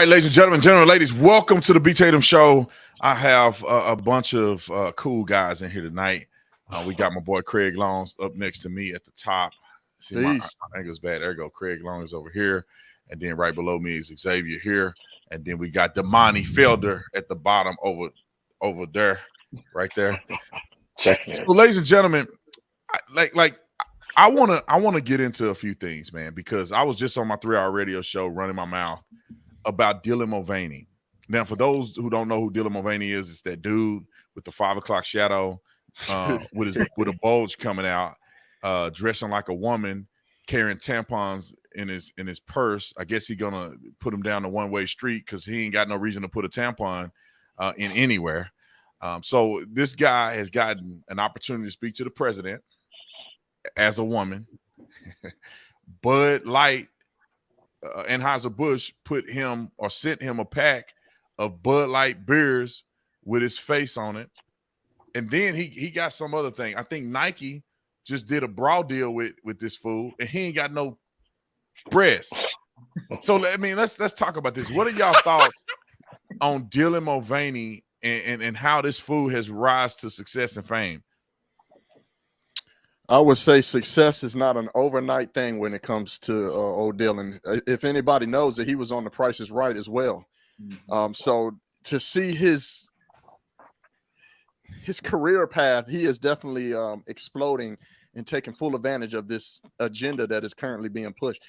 right, ladies and gentlemen, ladies, welcome to the B. Tatum Show. I have a bunch of cool guys in here tonight. We got my boy Craig Long up next to me at the top. See, my angle's bad. There you go. Craig Long is over here. And then right below me is Xavier here. And then we got Damani Felder at the bottom over there, right there. Check it. So, ladies and gentlemen, I want to get into a few things, man, because I was just on my 3-hour radio show running my mouth about Dylan Mulvaney. Now, for those who don't know who Dylan Mulvaney is, it's that dude with the 5 o'clock shadow, with a bulge coming out, dressing like a woman, carrying tampons in his purse. I guess he's gonna put him down the one-way street because he ain't got no reason to put a tampon in anywhere. So this guy has gotten an opportunity to speak to the president as a woman. Bud Light, Anheuser-Busch sent him a pack of Bud Light beers with his face on it. And then he got some other thing. I think Nike just did a bra deal with this fool, and he ain't got no breasts. So I mean, let's talk about this. What are y'all thoughts on Dylan Mulvaney and how this fool has rise to success and fame? I would say success is not an overnight thing when it comes to old Dylan. If anybody knows that he was on The Price is Right as well. So to see his career path, he is definitely exploding and taking full advantage of this agenda that is currently being pushed.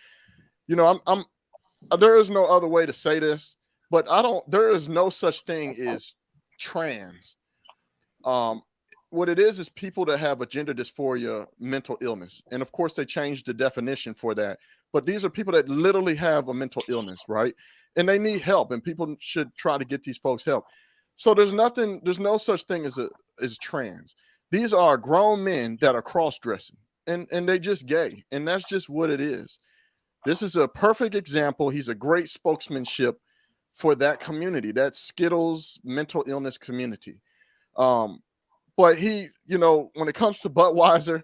You know, there is no other way to say this, but there is no such thing as trans. What it is people that have a gender dysphoria, mental illness. And of course they changed the definition for that. But these are people that literally have a mental illness, right? And they need help, and people should try to get these folks help. So there's no such thing as trans. These are grown men that are cross-dressing and they just gay. And that's just what it is. This is a perfect example. He's a great spokesmanship for that community, that Skittles mental illness community. But he, when it comes to Budweiser,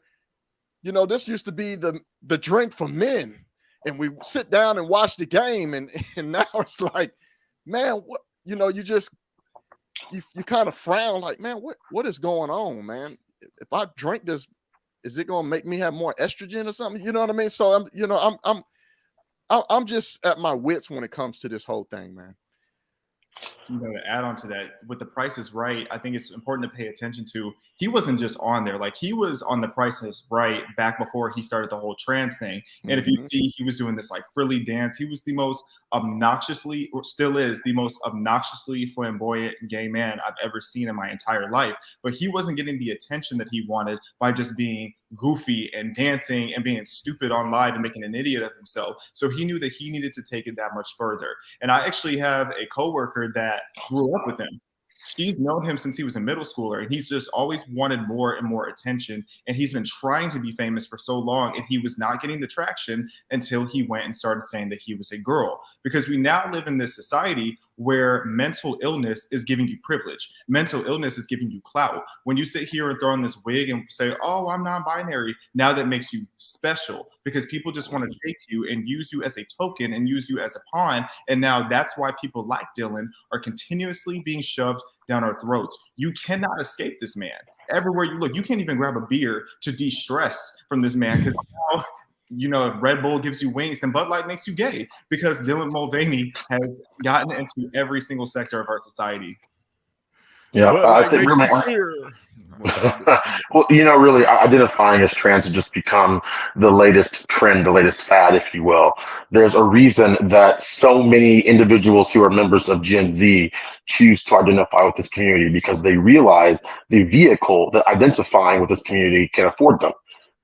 this used to be the drink for men. And we sit down and watch the game. And now it's like, man, what, you kind of frown like, man, what is going on, man? If I drink this, is it going to make me have more estrogen or something? You know what I mean? So I'm just at my wits when it comes to this whole thing, man. To add on to that, with The Price is Right, I think it's important to pay attention to. He wasn't just on there; like he was on The Price is Right back before he started the whole trans thing. And if you see, he was doing this like frilly dance. He was the most obnoxiously, or still is the most obnoxiously flamboyant gay man I've ever seen in my entire life. But he wasn't getting the attention that he wanted by just being goofy and dancing and being stupid on live and making an idiot of himself. So he knew that he needed to take it that much further. And I actually have a coworker that grew up with him. She's known him since he was a middle schooler, and he's just always wanted more and more attention. And he's been trying to be famous for so long, and he was not getting the traction until he went and started saying that he was a girl. Because we now live in this society where mental illness is giving you privilege. Mental illness is giving you clout. When you sit here and throw on this wig and say, oh, I'm non-binary, now that makes you special because people just want to take you and use you as a token and use you as a pawn. And now that's why people like Dylan are continuously being shoved down our throats. You cannot escape this man. Everywhere you look, you can't even grab a beer to de-stress from this man because now, if Red Bull gives you wings, then Bud Light makes you gay because Dylan Mulvaney has gotten into every single sector of our society. Yeah, I think well, really identifying as trans has just become the latest trend, the latest fad, if you will. There's a reason that so many individuals who are members of Gen Z choose to identify with this community because they realize the vehicle that identifying with this community can afford them.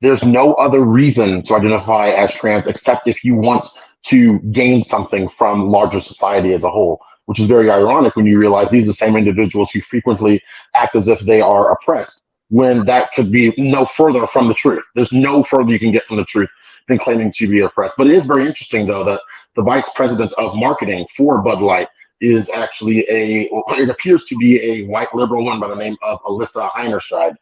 There's no other reason to identify as trans except if you want to gain something from larger society as a whole, which is very ironic when you realize these are the same individuals who frequently act as if they are oppressed, when that could be no further from the truth. There's no further you can get from the truth than claiming to be oppressed. But it is very interesting, though, that the vice president of marketing for Bud Light is actually it appears to be a white liberal woman by the name of Alyssa Heinerscheid.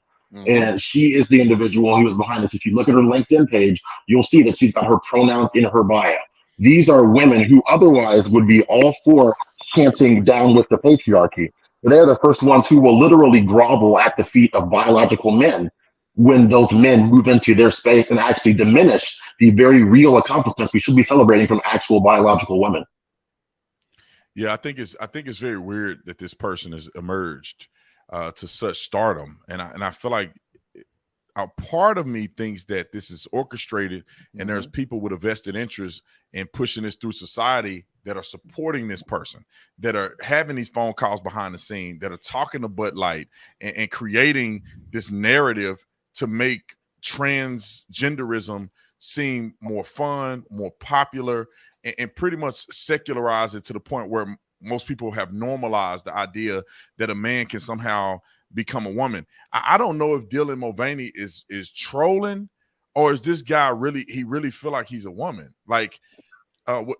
And she is the individual who is behind this. If you look at her LinkedIn page, you'll see that she's got her pronouns in her bio. These are women who otherwise would be all for chanting down with the patriarchy. They're the first ones who will literally grovel at the feet of biological men when those men move into their space and actually diminish the very real accomplishments we should be celebrating from actual biological women. Yeah, I think it's very weird that this person has emerged to such stardom, and I feel like a part of me thinks that this is orchestrated, and there's people with a vested interest in pushing this through society that are supporting this person, that are having these phone calls behind the scene, that are talking to Bud Light and creating this narrative to make transgenderism seem more fun, more popular, and pretty much secularize it to the point where most people have normalized the idea that a man can somehow become a woman. I don't know if Dylan Mulvaney is trolling, or is this guy really feel like he's a woman? Like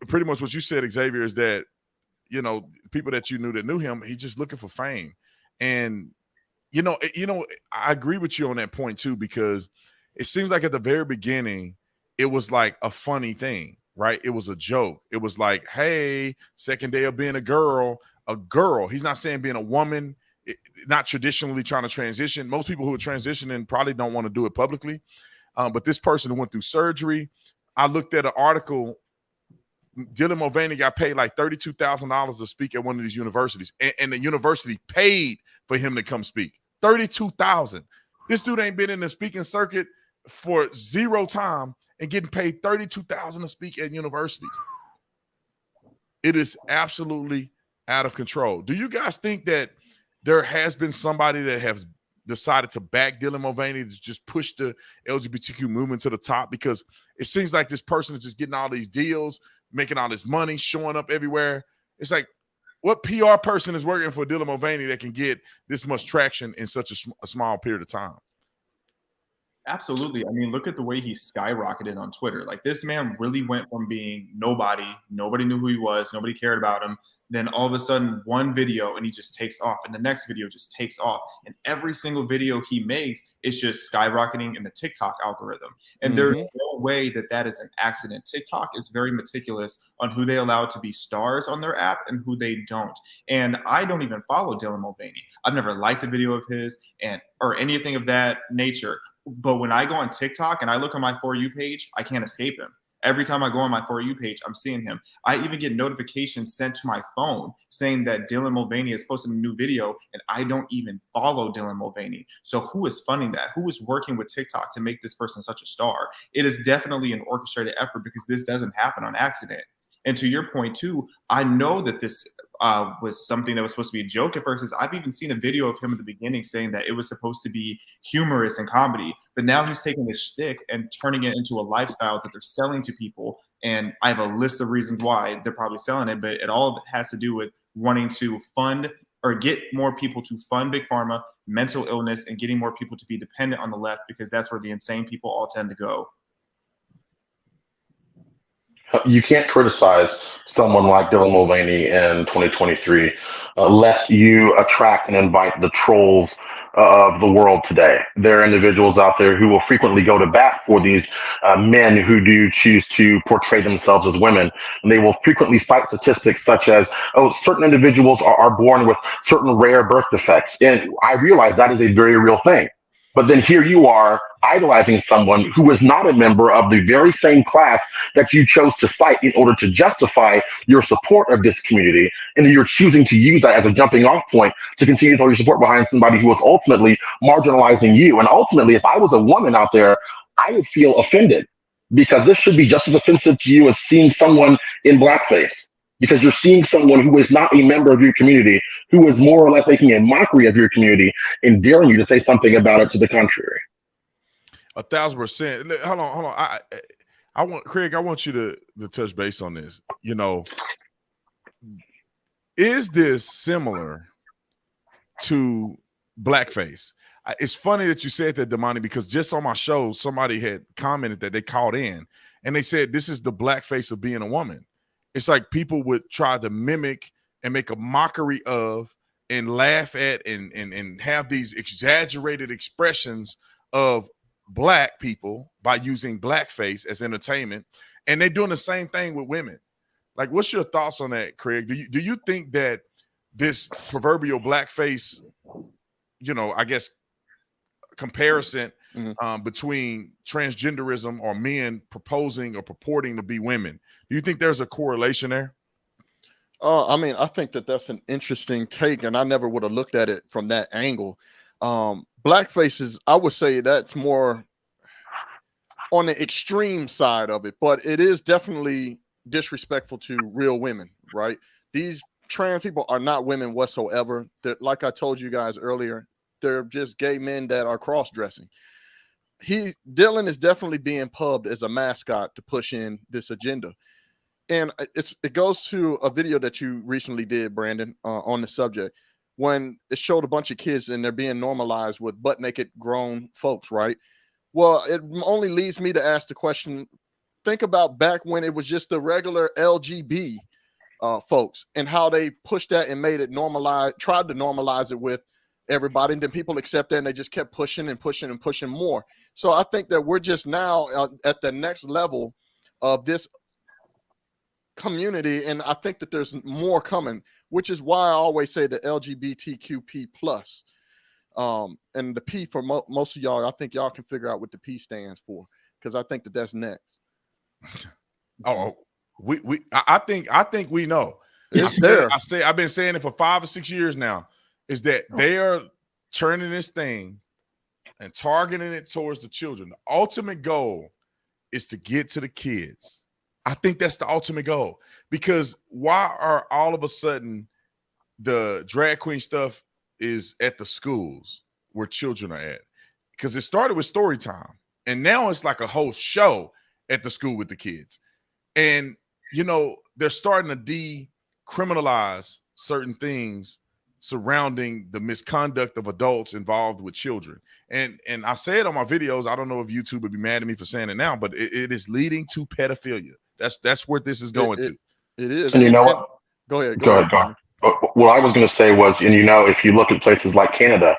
pretty much what you said, Xavier, is that, you know, people that you knew him, he's just looking for fame. And you know, I agree with you on that point too, because it seems like at the very beginning, it was like a funny thing, right? It was a joke. It was like, hey, second day of being a girl. He's not saying being a woman, not traditionally trying to transition. Most people who are transitioning probably don't want to do it publicly. But this person went through surgery. I looked at an article. Dylan Mulvaney got paid like $32,000 to speak at one of these universities, and the university paid for him to come speak. $32,000. This dude ain't been in the speaking circuit for zero time and getting paid $32,000 to speak at universities. It is absolutely out of control. Do you guys think that there has been somebody that has decided to back Dylan Mulvaney to just push the LGBTQ movement to the top? Because it seems like this person is just getting all these deals, making all this money, showing up everywhere. It's like, what PR person is working for Dylan Mulvaney that can get this much traction in such a small period of time? Absolutely. I mean, look at the way he skyrocketed on Twitter. Like, this man really went from being nobody knew who he was, nobody cared about him. Then all of a sudden, one video and he just takes off, and the next video just takes off. And every single video he makes is just skyrocketing in the TikTok algorithm. And there's no way that that is an accident. TikTok is very meticulous on who they allow to be stars on their app and who they don't. And I don't even follow Dylan Mulvaney. I've never liked a video of his or anything of that nature. But when I go on TikTok and I look on my For You page, I can't escape him. Every time I go on my For You page, I'm seeing him. I even get notifications sent to my phone saying that Dylan Mulvaney has posted a new video, and I don't even follow Dylan Mulvaney. So who is funding that? Who is working with TikTok to make this person such a star? It is definitely an orchestrated effort, because this doesn't happen on accident. And to your point too, I know that this was something that was supposed to be a joke at first. I've even seen a video of him at the beginning saying that it was supposed to be humorous and comedy, but now he's taking this shtick and turning it into a lifestyle that they're selling to people. And I have a list of reasons why they're probably selling it, but it all has to do with wanting to fund or get more people to fund Big Pharma, mental illness, and getting more people to be dependent on the left, because that's where the insane people all tend to go. You can't criticize someone like Dylan Mulvaney in 2023 lest you attract and invite the trolls of the world today. There are individuals out there who will frequently go to bat for these men who do choose to portray themselves as women. And they will frequently cite statistics such as, oh, certain individuals are born with certain rare birth defects. And I realize that is a very real thing. But then here you are idolizing someone who is not a member of the very same class that you chose to cite in order to justify your support of this community. And then you're choosing to use that as a jumping off point to continue to throw your support behind somebody who is ultimately marginalizing you. And ultimately, if I was a woman out there, I would feel offended, because this should be just as offensive to you as seeing someone in blackface. Because you're seeing someone who is not a member of your community, who is more or less making a mockery of your community and daring you to say something about it to the contrary. 1,000%. Hold on. I want Craig. I want you to touch base on this. You know, is this similar to blackface? It's funny that you said that, Damani, because just on my show, somebody had commented that they called in and they said this is the blackface of being a woman. It's like people would try to mimic and make a mockery of and laugh at and have these exaggerated expressions of black people by using blackface as entertainment, and they're doing the same thing with women. Like, what's your thoughts on that, Craig? Do you think that this proverbial blackface, I guess, comparison between transgenderism or men proposing or purporting to be women, do you think there's a correlation there? I mean, I think that that's an interesting take, and I never would have looked at it from that angle. Blackface is, I would say that's more on the extreme side of it, but it is definitely disrespectful to real women, right? These trans people are not women whatsoever. They're, like I told you guys earlier, they're just gay men that are cross-dressing. Dylan is definitely being pubbed as a mascot to push in this agenda. And it goes to a video that you recently did, Brandon, on the subject, when it showed a bunch of kids and they're being normalized with butt naked grown folks, right? Well, it only leads me to ask the question, think about back when it was just the regular LGBT folks and how they pushed that and made it normalized, tried to normalize it with everybody, and then people accept that and they just kept pushing and pushing and pushing more. So I think that we're just now at the next level of this community, and I think that there's more coming, which is why I always say the LGBTQP plus, and the P for most of y'all. I think y'all can figure out what the P stands for, because I think that that's next. Oh, I think we know. It's there. I've been saying it for 5 or 6 years now. Is that they are turning this thing and targeting it towards the children. The ultimate goal is to get to the kids. I think that's the ultimate goal, because why are all of a sudden the drag queen stuff is at the schools where children are at? Because it started with story time, and now it's like a whole show at the school with the kids. And, they're starting to decriminalize certain things surrounding the misconduct of adults involved with children. And I say it on my videos. I don't know if YouTube would be mad at me for saying it now, but it is leading to pedophilia. That's where this is going to. It is. And you know what? Go ahead. What I was going to say was, and if you look at places like Canada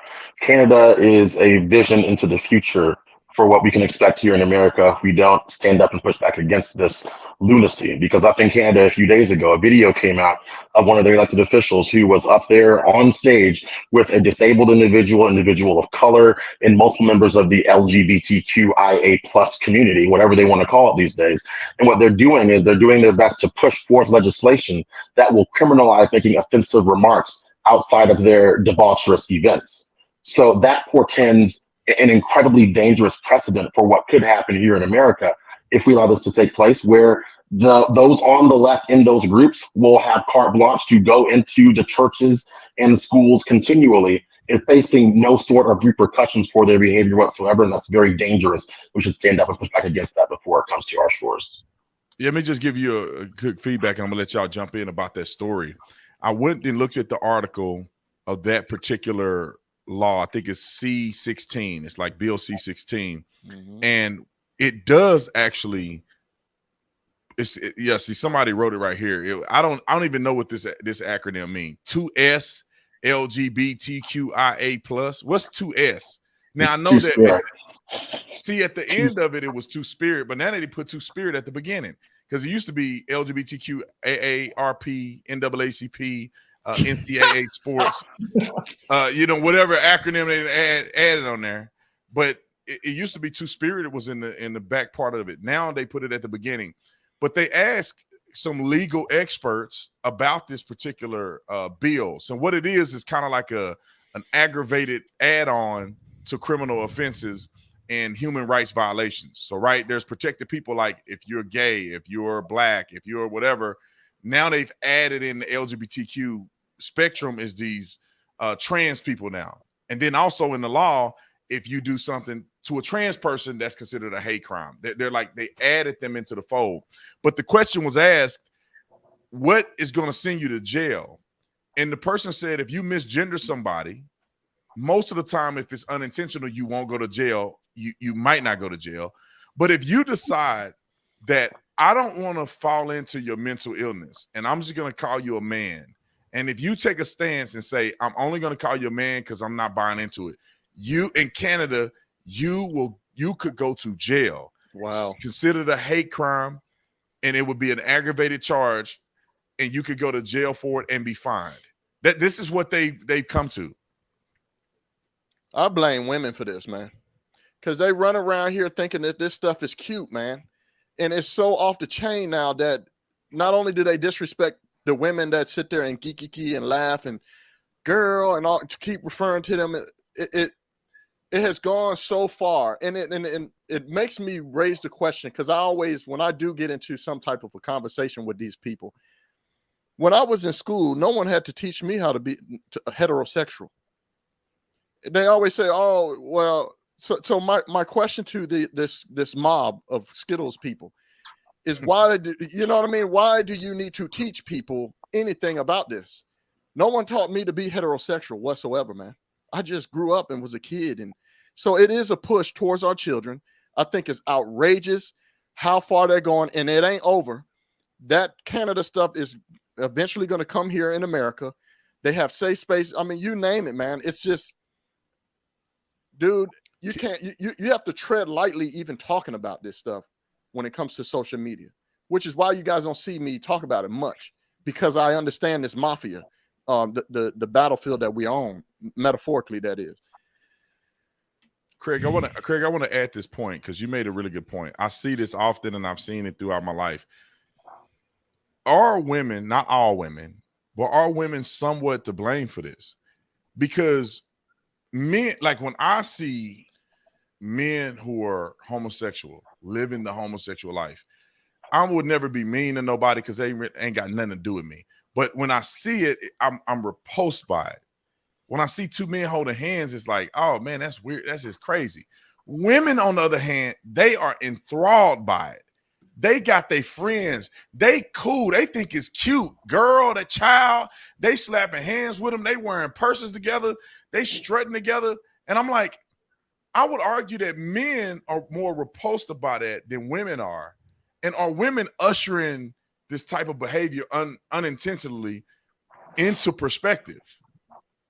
is a vision into the future for what we can expect here in America if we don't stand up and push back against this lunacy. Because up in Canada a few days ago, a video came out of one of their elected officials who was up there on stage with a disabled individual of color, and multiple members of the LGBTQIA plus community, whatever they want to call it these days. And what they're doing is they're doing their best to push forth legislation that will criminalize making offensive remarks outside of their debaucherous events. So that portends an incredibly dangerous precedent for what could happen here in America if we allow this to take place, where those on the left in those groups will have carte blanche to go into the churches and schools continually and facing no sort of repercussions for their behavior whatsoever. And that's very dangerous. We should stand up and push back against that before it comes to our shores. Yeah, let me just give you a quick feedback, and I'm gonna let y'all jump in about that story. I went and looked at the article of that particular law. I think it's C16. It's like Bill C16, and it does actually. See, somebody wrote it right here. I don't even know what this acronym means. 2S LGBTQIA plus. What's 2S? Now I know that. See, at the end of it, it was Two-Spirit, but now they put Two-Spirit at the beginning, because it used to be LGBTQ, AARP, NAACP, NCAA sports, whatever acronym they added on there. But it used to be Two-Spirit. It was in the back part of it. Now they put it at the beginning. But they asked some legal experts about this particular bill. So what it is kind of like an aggravated add-on to criminal offenses and human rights violations. So, right, there's protected people, like if you're gay, if you're black, if you're whatever. Now they've added in the LGBTQ spectrum is these trans people now. And then also in the law, if you do something to a trans person, that's considered a hate crime. They're like, they added them into the fold. But the question was asked, what is going to send you to jail? And the person said, if you misgender somebody, most of the time, if it's unintentional, you won't go to jail. You might not go to jail. But if you decide that I don't want to fall into your mental illness and I'm just going to call you a man, and if you take a stance and say, I'm only going to call you a man because I'm not buying into it, you in Canada, you will you could go to jail. Wow. Considered a hate crime, and it would be an aggravated charge, and you could go to jail for it and be fined. This is what they've come to. I blame women for this, man, because they run around here thinking that this stuff is cute, man, and it's so off the chain now that not only do they disrespect the women that sit there and geeky and laugh and girl and all to keep referring to them, it has gone so far, and it makes me raise the question, because I always, when I do get into some type of a conversation with these people, when I was in school, no one had to teach me how to be heterosexual. They always say, "Oh, well." So my question to this mob of Skittles people is, why you know what I mean? Why do you need to teach people anything about this? No one taught me to be heterosexual whatsoever, man. I just grew up and was a kid, and so it is a push towards our children. I think it's outrageous how far they're going, and it ain't over. That Canada stuff is eventually going to come here in America. They have safe space. I mean, you name it, man. It's just, dude, you can't, you have to tread lightly even talking about this stuff when it comes to social media, which is why you guys don't see me talk about it much, because I understand this mafia, the battlefield that we own, metaphorically, that is. Craig, I want to add this point, because you made a really good point. I see this often, and I've seen it throughout my life. Are women, not all women, but are women somewhat to blame for this? Because men, like when I see men who are homosexual living the homosexual life, I would never be mean to nobody because they ain't got nothing to do with me. But when I see it, I'm repulsed by it. When I see two men holding hands, it's like, oh man, that's weird. That's just crazy. Women, on the other hand, they are enthralled by it. They got their friends. They cool. They think it's cute. Girl, that child, they slapping hands with them. They wearing purses together. They strutting together. And I'm like, I would argue that men are more repulsed about it than women are. And are women ushering this type of behavior unintentionally into perspective?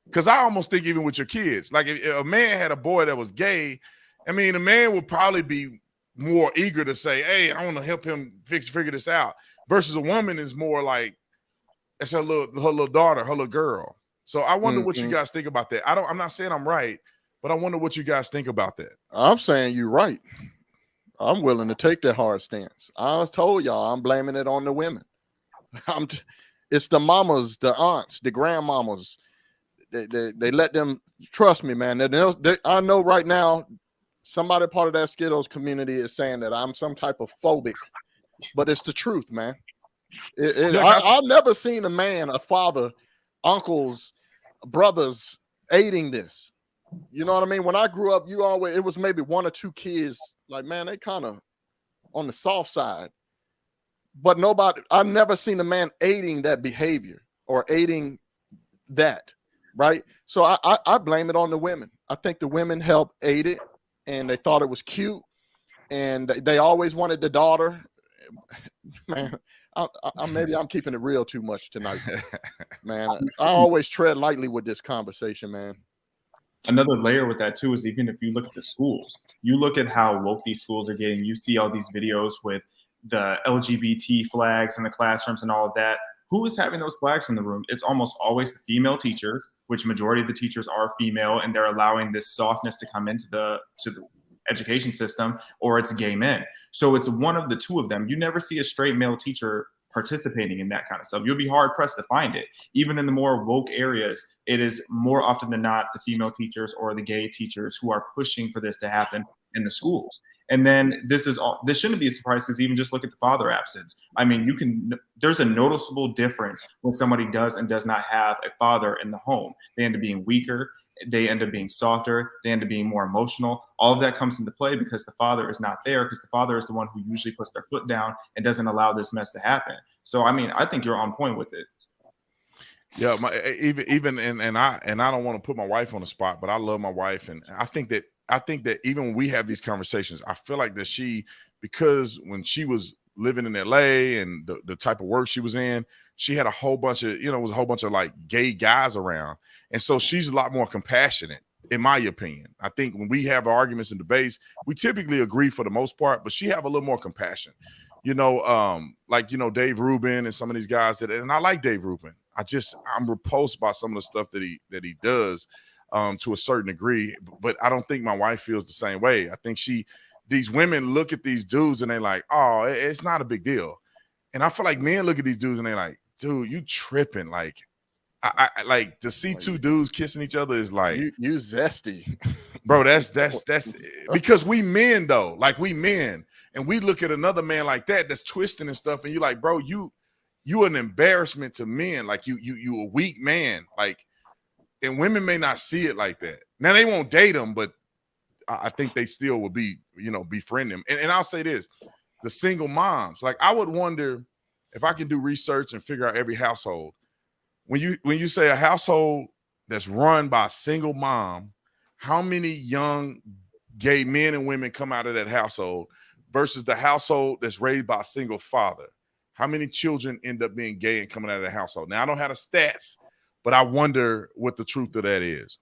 Because I almost think even with your kids, like if a man had a boy that was gay, I mean, a man would probably be more eager to say, hey, I want to help him figure this out, versus a woman is more like, it's her little daughter, her little girl. So I wonder what you guys think about that. I'm not saying I'm right, but I wonder what you guys think about that. I'm saying you're right. I'm willing to take that hard stance. I told y'all I'm blaming it on the women. It's the mamas, the aunts, the grandmamas. They let them, trust me, man. I know right now somebody part of that Skittles community is saying that I'm some type of phobic, but it's the truth, man. I've never seen a father, uncles, brothers aiding this. You know what I mean? When I grew up, it was maybe one or two kids, like, man, they kind of on the soft side. But I've never seen a man aiding that behavior or aiding that, right? So I blame it on the women. I think the women helped aid it, and they thought it was cute, and they always wanted the daughter. Man, maybe I'm keeping it real too much tonight, man. I always tread lightly with this conversation, man. Another layer with that too is, even if you look at the schools, you look at how woke these schools are getting. You see all these videos with the LGBT flags in the classrooms and all of that. Who is having those flags in the room? It's almost always the female teachers, which majority of the teachers are female, and they're allowing this softness to come into the education system, or it's gay men. So it's one of the two of them. You never see a straight male teacher participating in that kind of stuff. You'll be hard pressed to find it. Even in the more woke areas, it is more often than not the female teachers or the gay teachers who are pushing for this to happen in the schools. And then this shouldn't be a surprise, because even just look at the father absence. I mean, there's a noticeable difference when somebody does and does not have a father in the home. They end up being weaker. They end up being softer. They end up being more emotional. All of that comes into play because the father is not there, because the father is the one who usually puts their foot down and doesn't allow this mess to happen. So, I mean, I think you're on point with it. Yeah, and I don't want to put my wife on the spot, but I love my wife, and I think that even when we have these conversations, I feel like that because when she was living in LA and the type of work she was in, she had a whole bunch of, like gay guys around. And so she's a lot more compassionate in my opinion. I think when we have arguments and debates, we typically agree for the most part, but she have a little more compassion. Like Dave Rubin and some of these guys and I like Dave Rubin. I'm repulsed by some of the stuff that he does to a certain degree, but I don't think my wife feels the same way. I think these women look at these dudes and they're like, oh, it's not a big deal. And I feel like men look at these dudes and they're like, dude, you tripping. Like, I like to see two dudes kissing each other is like, you zesty. Bro, that's because we men though, like we men, and we look at another man like that's twisting and stuff, and you're like, bro, you an embarrassment to men, like you a weak man, like, and women may not see it like that. Now they won't date him, but I think they still will be, befriend him. And I'll say this, the single moms, like I would wonder if I can do research and figure out every household. When you say a household that's run by a single mom, how many young gay men and women come out of that household versus the household that's raised by a single father? How many children end up being gay and coming out of the household? Now, I don't have the stats, but I wonder what the truth of that is.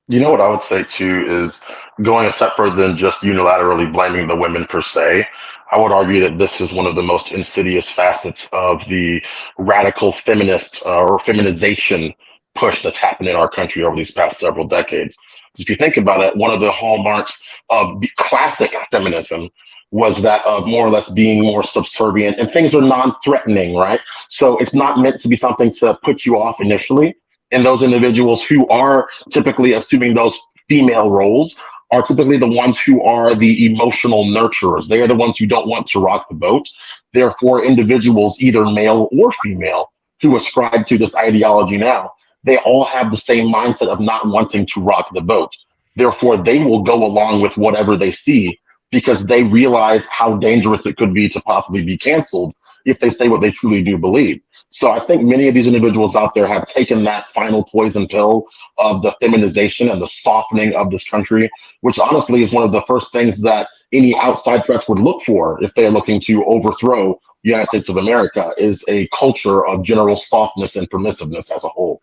You know what I would say too is going a step further than just unilaterally blaming the women per se. I would argue that this is one of the most insidious facets of the radical feminist or feminization push that's happened in our country over these past several decades. If you think about it, one of the hallmarks of classic feminism was that of more or less being more subservient, and things are non-threatening, right? So it's not meant to be something to put you off initially. And those individuals who are typically assuming those female roles are typically the ones who are the emotional nurturers. They are the ones who don't want to rock the boat. Therefore, individuals, either male or female, who ascribe to this ideology now, they all have the same mindset of not wanting to rock the boat. Therefore, they will go along with whatever they see because they realize how dangerous it could be to possibly be canceled if they say what they truly do believe. So I think many of these individuals out there have taken that final poison pill of the feminization and the softening of this country, which honestly is one of the first things that any outside threats would look for if they're looking to overthrow the United States of America, is a culture of general softness and permissiveness as a whole.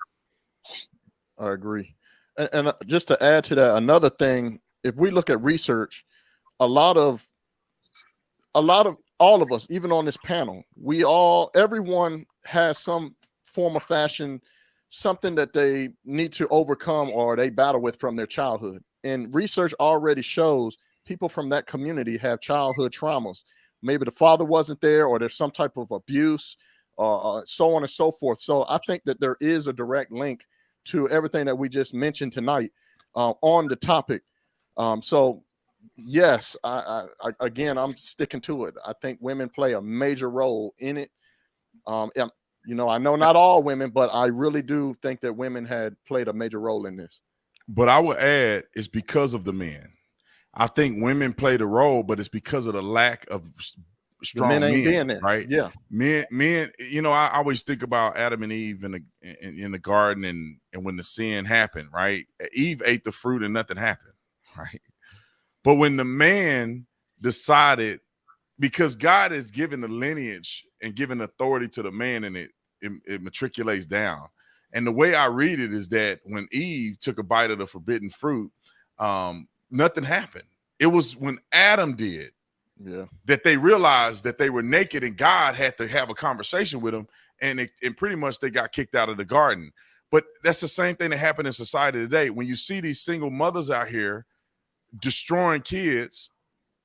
I agree. And just to add to that, another thing, if we look at research, all of us, even on this panel, everyone has some form of fashion, something that they need to overcome or they battle with from their childhood. And research already shows people from that community have childhood traumas. Maybe the father wasn't there, or there's some type of abuse, so on and so forth. So I think that there is a direct link to everything that we just mentioned tonight on the topic. So yes, I'm sticking to it. I think women play a major role in it. I know not all women, but I really do think that women had played a major role in this. But I would add, it's because of the men. I think women played a role, but it's because of the lack of strong men ain't men, being there, right? Yeah, men. I always think about Adam and Eve in the garden, and when the sin happened, right? Eve ate the fruit and nothing happened, right? But when the man decided, because God has given the lineage and given authority to the man, and it matriculates down. And the way I read it is that when Eve took a bite of the forbidden fruit, nothing happened. It was when Adam did that they realized that they were naked, and God had to have a conversation with them, and pretty much they got kicked out of the garden. But that's the same thing that happened in society today. When you see these single mothers out here destroying kids,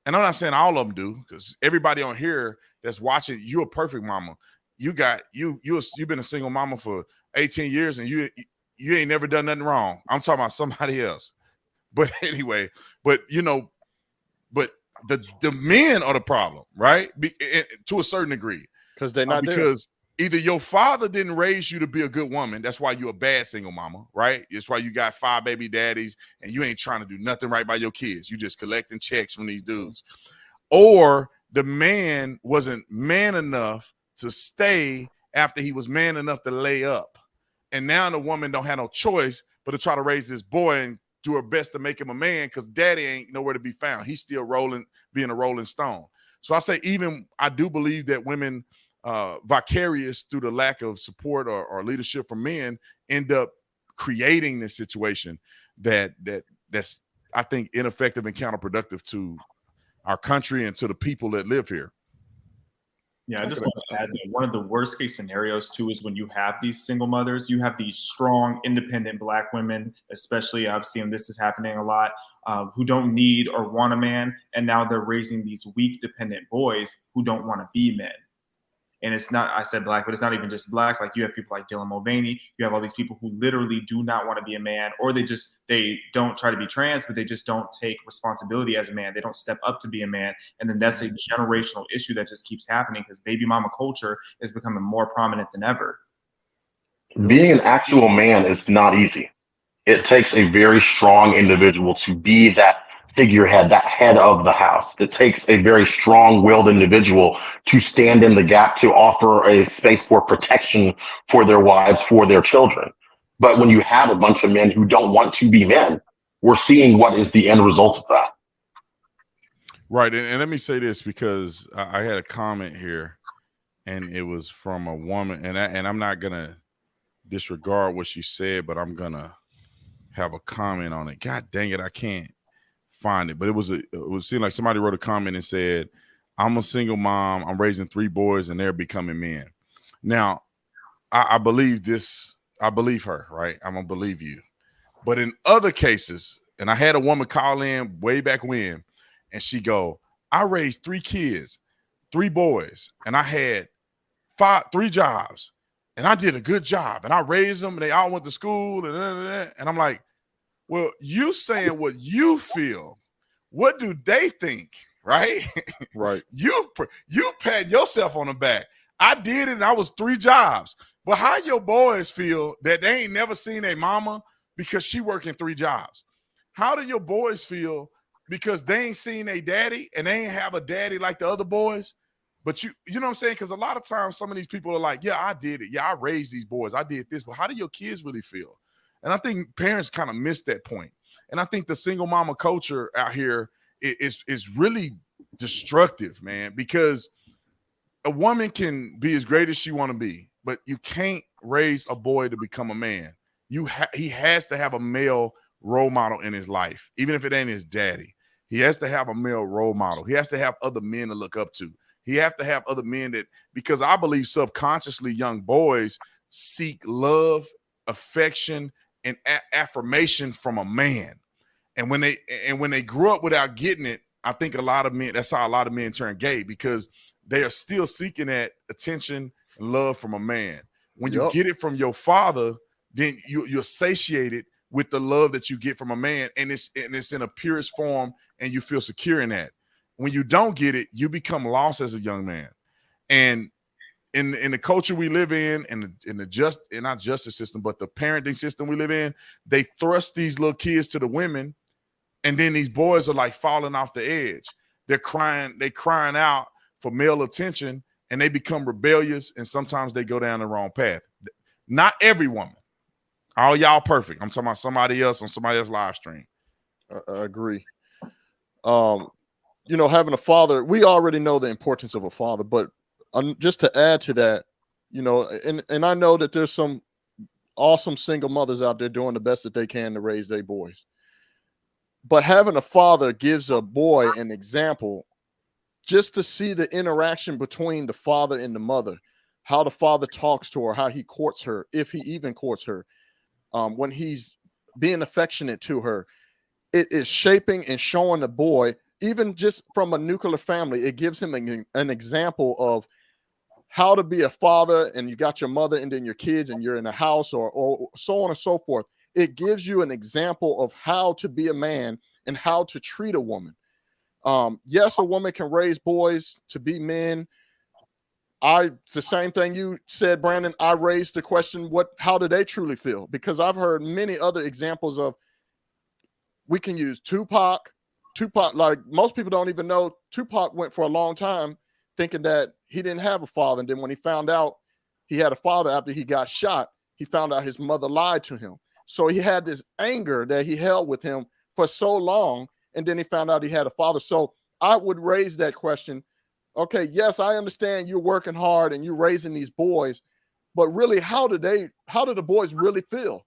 and I'm not saying all of them do, because everybody on here that's watching, you're a perfect mama. You've been a single mama for 18 years, and you ain't never done nothing wrong. I'm talking about somebody else. But anyway, but the men are the problem, right? To a certain degree, because they're not because either your father didn't raise you to be a good woman. That's why you're a bad single mama, right? It's why you got 5 baby daddies and you ain't trying to do nothing right by your kids. You just collecting checks from these dudes. Or the man wasn't man enough to stay after he was man enough to lay up. And now the woman don't have no choice but to try to raise this boy and do her best to make him a man, because daddy ain't nowhere to be found. He's still being a rolling stone. So I say, I do believe that women, vicarious through the lack of support or leadership from men, end up creating this situation that's I think ineffective and counterproductive to our country and to the people that live here. Yeah, I just want to add that one of the worst case scenarios too is when you have these single mothers, you have these strong, independent Black women, especially I've seen this is happening a lot, who don't need or want a man, and now they're raising these weak, dependent boys who don't want to be men. And it's not, I said Black, but it's not even just Black. Like you have people like Dylan Mulvaney. You have all these people who literally do not want to be a man, or they don't try to be trans, but they just don't take responsibility as a man. They don't step up to be a man. And then that's a generational issue that just keeps happening because baby mama culture is becoming more prominent than ever. Being an actual man is not easy. It takes a very strong individual to be that figurehead, that head of the house. It takes a very strong-willed individual to stand in the gap to offer a space for protection for their wives, for their children. But when you have a bunch of men who don't want to be men, we're seeing what is the end result of that. Right. And let me say this, because I had a comment here and it was from a woman, and I'm not going to disregard what she said, but I'm going to have a comment on it. God dang it, I can't find it. But it seemed like somebody wrote a comment and said, I'm a single mom, I'm raising 3 boys and they're becoming men. Now, I believe this. I believe her, right? I'm going to believe you. But in other cases, and I had a woman call in way back when, and she go, I raised 3 kids, 3 boys, and I had 3 jobs, and I did a good job, and I raised them, and they all went to school, and I'm like, well, you saying what you feel. What do they think, right? Right. You pat yourself on the back. I did it, and I was 3 jobs. But how your boys feel that they ain't never seen a mama because she working 3 jobs? How do your boys feel because they ain't seen a daddy and they ain't have a daddy like the other boys? But you know what I'm saying? Because a lot of times some of these people are like, yeah, I did it. Yeah, I raised these boys. I did this. But how do your kids really feel? And I think parents kind of miss that point. And I think the single mama culture out here is really destructive, man, because a woman can be as great as she want to be, but you can't raise a boy to become a man. He has to have a male role model in his life, even if it ain't his daddy. He has to have a male role model. He has to have other men to look up to. He have to have other men because I believe subconsciously young boys seek love, affection, and affirmation from a man. And when they grew up without getting it, I think a lot of men, that's how a lot of men turn gay, because they are still seeking that attention and love from a man. When you get it from your father, then you're satiated with the love that you get from a man, and it's in a purest form, and you feel secure in that. When you don't get it, you become lost as a young man. And in the culture we live in, not justice system, but the parenting system we live in, they thrust these little kids to the women, and then these boys are like falling off the edge. They're crying out for male attention, and they become rebellious, and sometimes they go down the wrong path. Not every woman. All y'all perfect. I'm talking about somebody else on somebody else's live stream. I agree. Having a father, we already know the importance of a father, but just to add to that, and I know that there's some awesome single mothers out there doing the best that they can to raise their boys. But having a father gives a boy an example just to see the interaction between the father and the mother, how the father talks to her, how he courts her, if he even courts her, when he's being affectionate to her. It is shaping and showing the boy, even just from a nuclear family, it gives him an example of how to be a father, and you got your mother and then your kids and you're in a house or so on and so forth. It gives you an example of how to be a man and how to treat a woman. Yes, a woman can raise boys to be men. It's the same thing you said, Brandon. I raised the question, how do they truly feel? Because I've heard many other examples of, we can use Tupac, like most people don't even know, Tupac went for a long time thinking that he didn't have a father. And then when he found out he had a father after he got shot, he found out his mother lied to him. So he had this anger that he held with him for so long. And then he found out he had a father. So I would raise that question. Okay, yes, I understand you're working hard and you're raising these boys, but really, how do the boys really feel?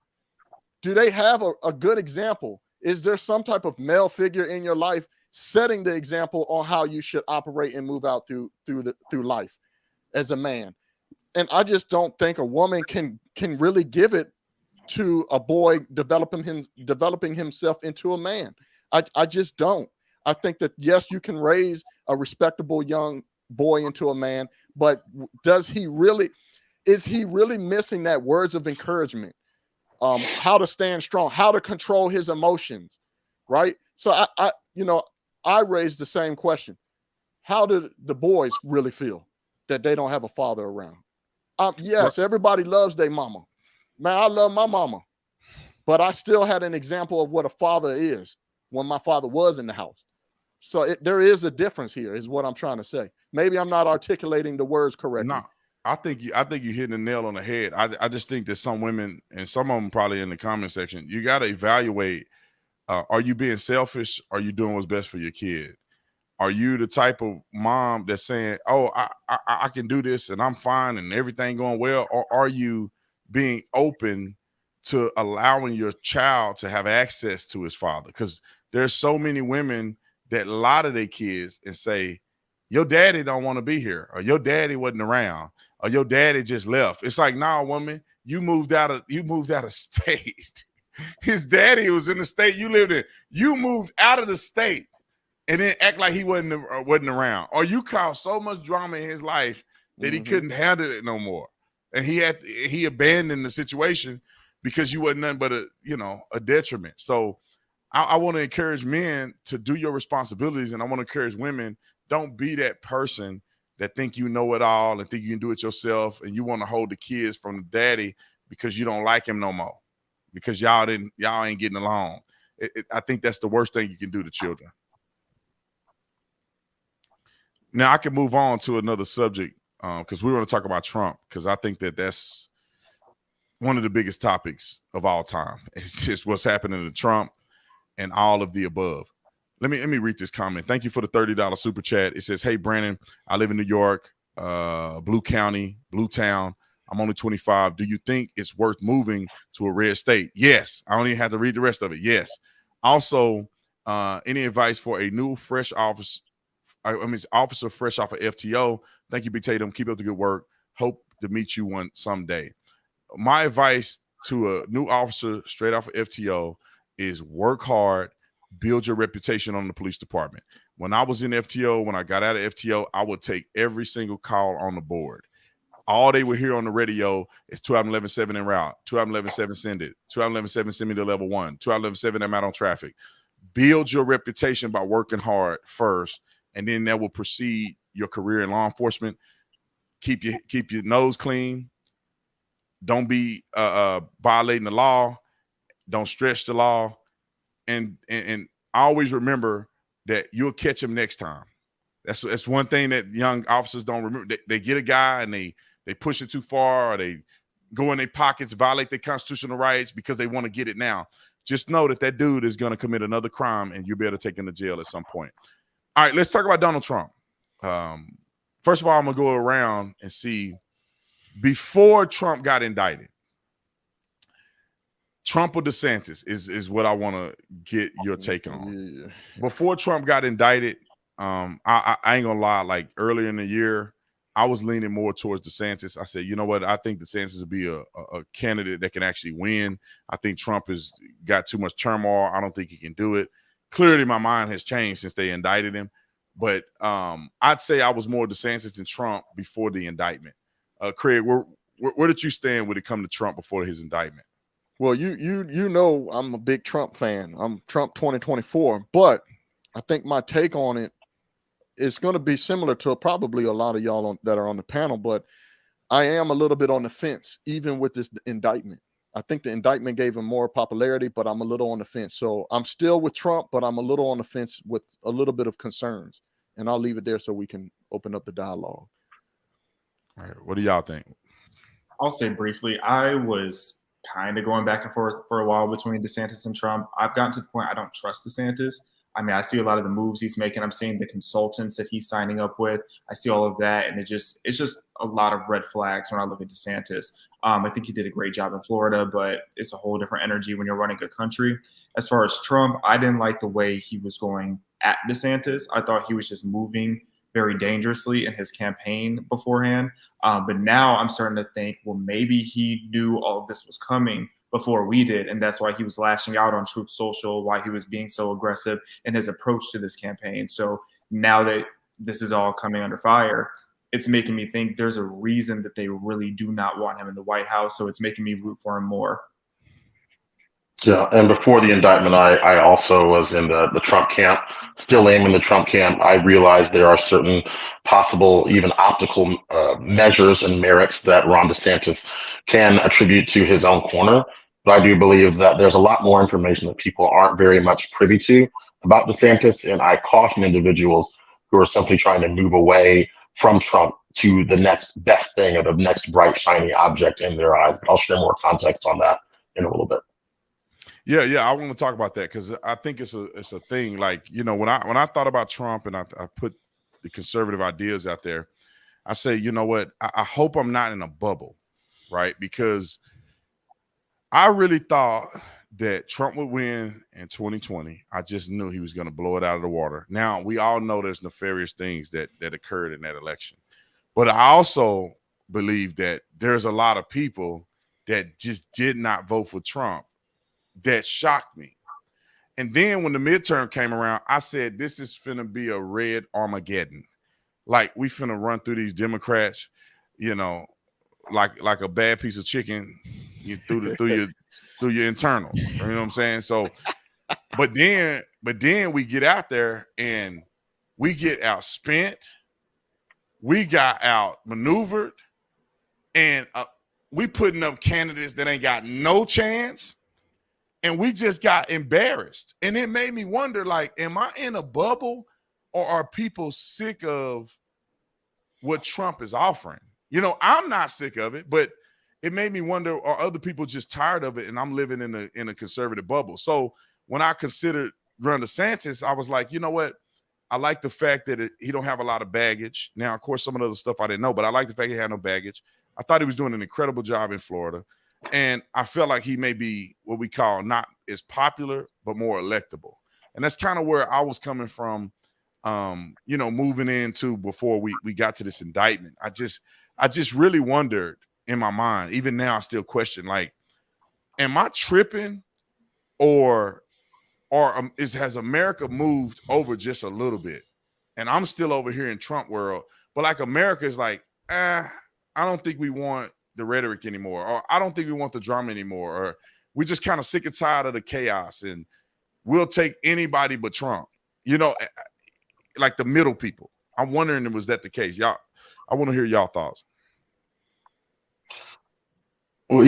Do they have a good example? Is there some type of male figure in your life setting the example on how you should operate and move out through life as a man? And I just don't think a woman can really give it to a boy developing himself into a man. I just don't. I think that, yes, you can raise a respectable young boy into a man, but is he really missing that words of encouragement? How to stand strong, how to control his emotions, right? So I raised the same question. How do the boys really feel that they don't have a father around? Yes, everybody loves their mama. Man, I love my mama, but I still had an example of what a father is when my father was in the house. So there is a difference here, is what I'm trying to say. Maybe I'm not articulating the words correctly. No, I think you're hitting the nail on the head. I just think that some women, and some of them probably in the comment section, you got to evaluate, are you being selfish? Are you doing what's best for your kid? Are you the type of mom that's saying, oh, I can do this and I'm fine and everything going well? Or are you being open to allowing your child to have access to his father? Because there's so many women that lie to their kids and say, your daddy don't want to be here, or your daddy wasn't around, or your daddy just left. It's like, nah, woman, you moved out of state. His daddy was in the state you lived in. You moved out of the state and then act like he wasn't around. Or you caused so much drama in his life that he couldn't handle it no more. And he abandoned the situation because you wasn't nothing but a detriment. So I want to encourage men to do your responsibilities, and I want to encourage women, don't be that person that think you know it all and think you can do it yourself, and you want to hold the kids from the daddy because you don't like him no more, because y'all ain't getting along. I think that's the worst thing you can do to children. Now I can move on to another subject because we want to talk about Trump, because I think that's one of the biggest topics of all time. It's just what's happening to Trump and all of the above. Let me read this comment. Thank you for the $30 super chat. It says, hey, Brandon, I live in New York, Blue County, Blue Town. I'm only 25. Do you think it's worth moving to a red state? Yes. I don't even have to read the rest of it. Yes. Also, any advice for a new fresh officer? Officer fresh off of FTO. Thank you, Big Tatum. Keep up the good work. Hope to meet you one someday. My advice to a new officer straight off of FTO is work hard, build your reputation on the police department. When I was in FTO, when I got out of FTO, I would take every single call on the board. All they would hear on the radio is 211-7 en route, 211-7 send it, 211-7 send me to level 1, 211-7 I'm out on traffic. Build your reputation by working hard first, and then that will precede your career in law enforcement. Keep your nose clean. Don't be violating the law. Don't stretch the law, and always remember that you'll catch him next time. That's one thing that young officers don't remember. They get a guy and they push it too far, or they go in their pockets, violate their constitutional rights because they want to get it now. Just know that dude is going to commit another crime, and you'll be able to take him to jail at some point. All right, let's talk about Donald Trump. First of all, I'm going to go around and see, before Trump got indicted, Trump or DeSantis is what I want to get your take on. Yeah. Before Trump got indicted, I ain't gonna lie, like earlier in the year, I was leaning more towards DeSantis. I said, you know what? I think DeSantis will be a candidate that can actually win. I think Trump has got too much turmoil. I don't think he can do it. Clearly, my mind has changed since they indicted him. But I'd say I was more DeSantis than Trump before the indictment. Craig, where did you stand when it come to Trump before his indictment? Well, you know I'm a big Trump fan. I'm Trump 2024, but I think my take on it is going to be similar to probably a lot of y'all that are on the panel, but I am a little bit on the fence, even with this indictment. I think the indictment gave him more popularity, but I'm a little on the fence. So I'm still with Trump, but I'm a little on the fence with a little bit of concerns. And I'll leave it there so we can open up the dialogue. All right. What do y'all think? I'll say briefly, I was kind of going back and forth for a while between DeSantis and Trump. I've gotten to the point I don't trust DeSantis. I mean, I see a lot of the moves he's making. I'm seeing the consultants that he's signing up with. I see all of that, and it's just a lot of red flags when I look at DeSantis. I think he did a great job in Florida, but it's a whole different energy when you're running a country. As far as Trump, I didn't like the way he was going at DeSantis. I thought he was just moving very dangerously in his campaign beforehand. But now I'm starting to think, well, maybe he knew all of this was coming before we did. And that's why he was lashing out on Truth Social, why he was being so aggressive in his approach to this campaign. So now that this is all coming under fire, it's making me think there's a reason that they really do not want him in the White House. So it's making me root for him more. Yeah, and before the indictment, I also was in the Trump camp, still am in the Trump camp. I realize there are certain possible, even optical measures and merits that Ron DeSantis can attribute to his own corner. But I do believe that there's a lot more information that people aren't very much privy to about DeSantis, and I caution individuals who are simply trying to move away from Trump to the next best thing or the next bright, shiny object in their eyes. But I'll share more context on that in a little bit. Yeah, I want to talk about that because I think it's a thing. Like, you know, when I thought about Trump and I put the conservative ideas out there, I say, you know what, I hope I'm not in a bubble, right? Because I really thought that Trump would win in 2020. I just knew he was going to blow it out of the water. Now, we all know there's nefarious things that occurred in that election. But I also believe that there's a lot of people that just did not vote for Trump that shocked me. And then when the midterm came around, I said, this is finna be a red Armageddon. Like, we finna run through these Democrats, you know, like a bad piece of chicken through your internals. You know what I'm saying? So, but then we get out there and we get outspent. We got outmaneuvered, and we putting up candidates that ain't got no chance. And we just got embarrassed. And it made me wonder, like, am I in a bubble or are people sick of what Trump is offering? You know, I'm not sick of it, but it made me wonder, are other people just tired of it and I'm living in a conservative bubble? So when I considered Ron DeSantis, I was like, you know what? I like the fact that he don't have a lot of baggage. Now, of course, some of the other stuff I didn't know, but I like the fact he had no baggage. I thought he was doing an incredible job in Florida. And I felt like he may be what we call not as popular, but more electable. And that's kind of where I was coming from, you know, moving into before we got to this indictment. I just really wondered in my mind, even now I still question, like, am I tripping or has America moved over just a little bit? And I'm still over here in Trump world, but like America is like, I don't think we want the rhetoric anymore, or I don't think we want the drama anymore, or we're just kind of sick and tired of the chaos and we'll take anybody but Trump, you know, like the middle people. I'm wondering, was that the case? Y'all, I want to hear y'all thoughts. Well,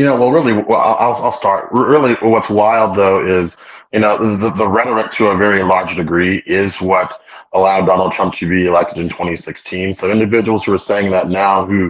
I'll start. Really, what's wild though is, you know, the rhetoric to a very large degree is what allowed Donald Trump to be elected in 2016. So individuals who are saying that now, who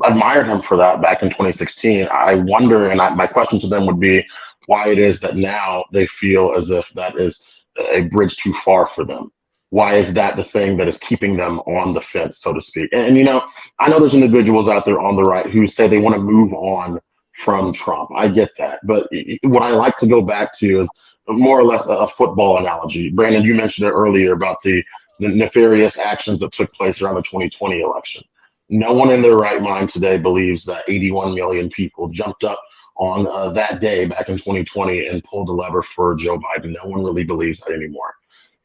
admired him for that back in 2016, I wonder, and my question to them would be, why it is that now they feel as if that is a bridge too far for them. Why is that the thing that is keeping them on the fence, so to speak? And you know, I know there's individuals out there on the right who say they want to move on from Trump. I get that. But what I like to go back to is more or less a football analogy. Brandon, you mentioned it earlier about the nefarious actions that took place around the 2020 election. No one in their right mind today believes that 81 million people jumped up on that day back in 2020 and pulled the lever for Joe Biden. No one really believes that anymore.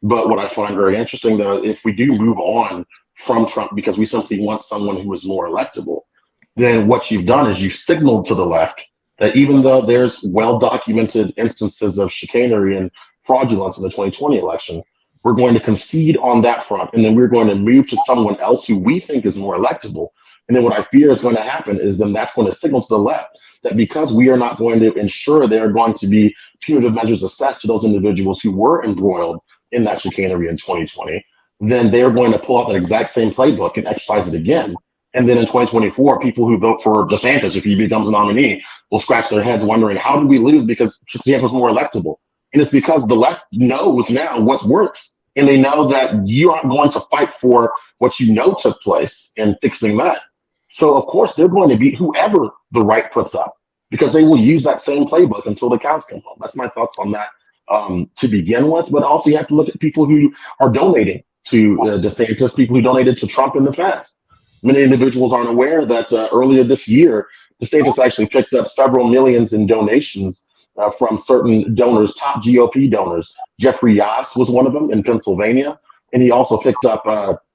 But what I find very interesting, though, if we do move on from Trump because we simply want someone who is more electable, then what you've done is you've signaled to the left that even though there's well-documented instances of chicanery and fraudulence in the 2020 election, we're going to concede on that front, and then we're going to move to someone else who we think is more electable. And then what I fear is going to happen is then that's going to signal to the left that because we are not going to ensure there are going to be punitive measures assessed to those individuals who were embroiled in that chicanery in 2020, then they're going to pull out that exact same playbook and exercise it again. And then in 2024, people who vote for DeSantis, if he becomes a nominee, will scratch their heads wondering, how did we lose because DeSantis was more electable? And it's because the left knows now what works. And they know that you aren't going to fight for what you know took place and fixing that. So, of course, they're going to beat whoever the right puts up, because they will use that same playbook until the cows come home. That's my thoughts on that to begin with. But also you have to look at people who are donating to DeSantis, people who donated to Trump in the past. Many individuals aren't aware that earlier this year, DeSantis actually picked up several millions in donations from certain donors, top GOP donors. Jeffrey Yass was one of them in Pennsylvania. And he also picked up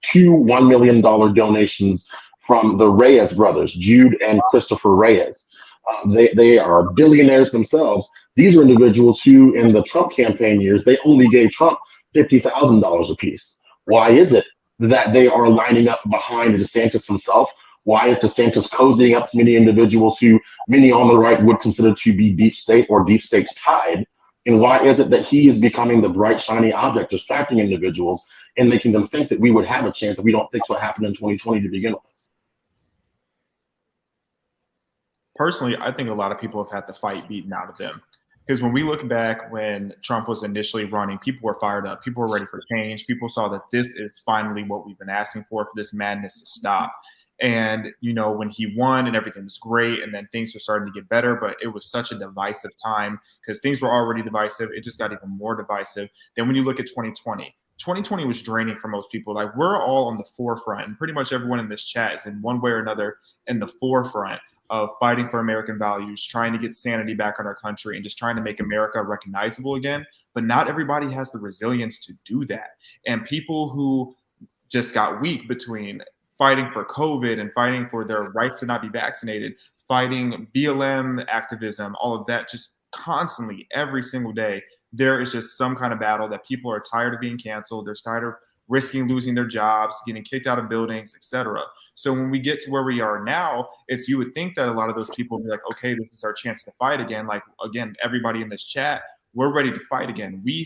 two $1 million donations from the Reyes brothers, Jude and Christopher Reyes. They are billionaires themselves. These are individuals who, in the Trump campaign years, they only gave Trump $50,000 apiece. Why is it that they are lining up behind DeSantis himself? Why is DeSantis cozying up to many individuals who many on the right would consider to be deep state or deep state's tied? And why is it that he is becoming the bright, shiny object, distracting individuals and making them think that we would have a chance if we don't fix what happened in 2020 to begin with? Personally, I think a lot of people have had the fight beaten out of them. Because when we look back when Trump was initially running, people were fired up. People were ready for change. People saw that this is finally what we've been asking for this madness to stop. And, you know, when he won and everything was great, and then things were starting to get better, but it was such a divisive time because things were already divisive. It just got even more divisive. Then when you look at 2020 was draining for most people. Like, we're all on the forefront, and pretty much everyone in this chat is in one way or another in the forefront of fighting for American values, trying to get sanity back in our country, and just trying to make America recognizable again. But not everybody has the resilience to do that. And people who just got weak between fighting for COVID and fighting for their rights to not be vaccinated, fighting BLM activism, all of that, just constantly, every single day, there is just some kind of battle that people are tired of being canceled. They're tired of risking losing their jobs, getting kicked out of buildings, etc. So when we get to where we are now, you would think that a lot of those people would be like, okay, this is our chance to fight again. Like, again, everybody in this chat, we're ready to fight again. We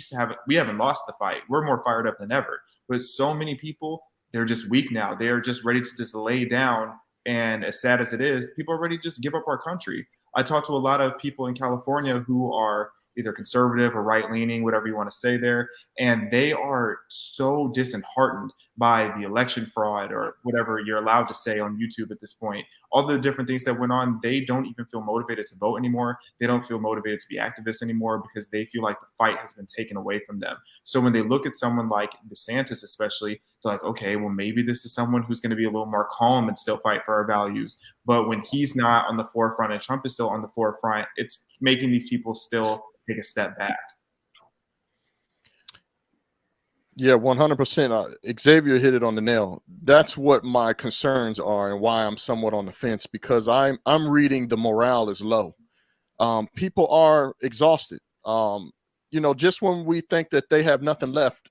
haven't lost the fight. We're more fired up than ever. But so many people, they're just weak now. They're just ready to just lay down. And as sad as it is, people are ready to just give up our country. I talk to a lot of people in California who are either conservative or right-leaning, whatever you want to say there, and they are so disheartened by the election fraud or whatever you're allowed to say on YouTube at this point. All the different things that went on, they don't even feel motivated to vote anymore. They don't feel motivated to be activists anymore because they feel like the fight has been taken away from them. So when they look at someone like DeSantis especially, they're like, okay, well, maybe this is someone who's going to be a little more calm and still fight for our values. But when he's not on the forefront and Trump is still on the forefront, it's making these people still take a step back. Yeah, 100%. Xavier hit it on the nail. That's what my concerns are and why I'm somewhat on the fence, because I'm reading the morale is low. People are exhausted. You know, just when we think that they have nothing left,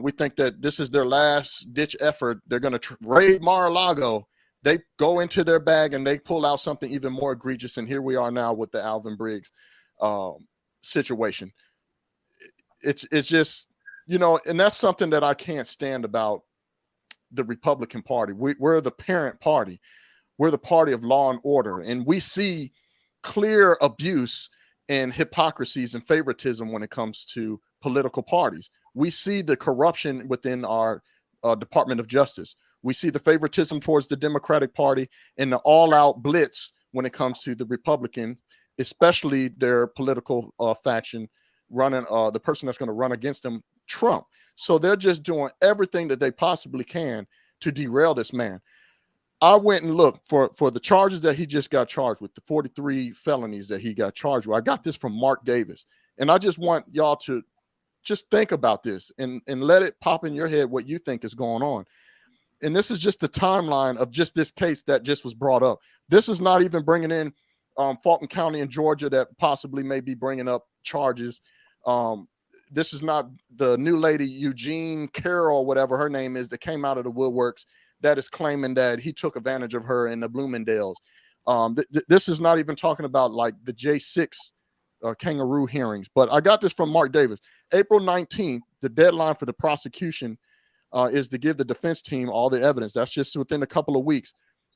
we think that this is their last ditch effort. They're going to raid Mar-a-Lago. They go into their bag and they pull out something even more egregious. And here we are now with the Alvin Briggs situation. It's just, you know, and that's something that I can't stand about the Republican Party. We're the parent party. We're the party of law and order. And we see clear abuse and hypocrisies and favoritism when it comes to political parties. We see the corruption within our Department of Justice. We see the favoritism towards the Democratic Party and the all-out blitz when it comes to the Republican, especially their political faction running, the person that's going to run against them, Trump. So they're just doing everything that they possibly can to derail this man. I went and looked for the charges that he just got charged with, the 43 felonies that he got charged with. I got this from Mark Davis. And I just want y'all to just think about this and let it pop in your head what you think is going on. And this is just the timeline of just this case that just was brought up. This is not even bringing in Fulton County in Georgia that possibly may be bringing up charges. This is not the new lady, Eugene Carroll, whatever her name is, that came out of the woodworks that is claiming that he took advantage of her in the Bloomingdales. This is not even talking about like the J6 kangaroo hearings. But I got this from Mark Davis. April 19th, the deadline for the prosecution is to give the defense team all the evidence. That's just within a couple of weeks.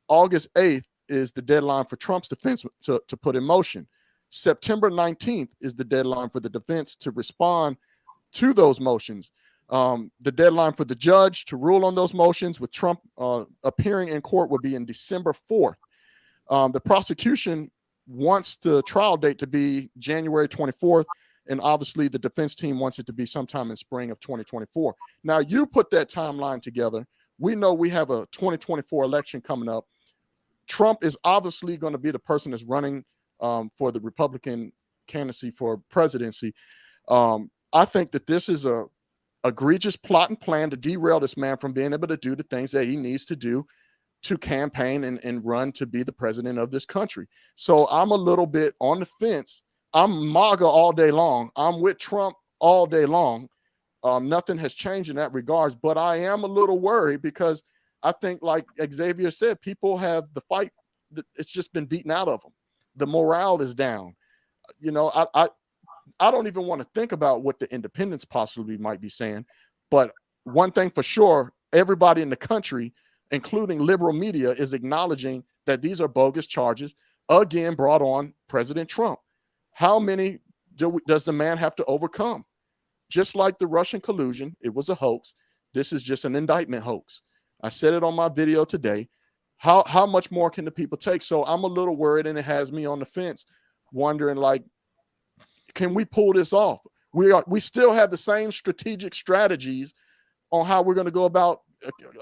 August 8th is the deadline for Trump's defense to put in motion. September 19th is the deadline for the defense to respond to those motions. The deadline for the judge to rule on those motions with Trump appearing in court would be in December 4th. The prosecution wants the trial date to be January 24th. And obviously the defense team wants it to be sometime in spring of 2024. Now you put that timeline together. We know we have a 2024 election coming up. Trump is obviously going to be the person that's running for the Republican candidacy for presidency. I think that this is a egregious plot and plan to derail this man from being able to do the things that he needs to do to campaign and run to be the president of this country. So I'm a little bit on the fence. I'm MAGA all day long. I'm with Trump all day long. Nothing has changed in that regards, but I am a little worried because I think, like Xavier said, people have the fight. It's just been beaten out of them. The morale is down. You know, I don't even want to think about what the independents possibly might be saying. But one thing for sure, everybody in the country, including liberal media, is acknowledging that these are bogus charges, again, brought on President Trump. How many does the man have to overcome? Just like the Russian collusion, it was a hoax. This is just an indictment hoax. I said it on my video today. How much more can the people take? So I'm a little worried, and it has me on the fence, wondering, like, can we pull this off? We still have the same strategic strategies on how we're going to go about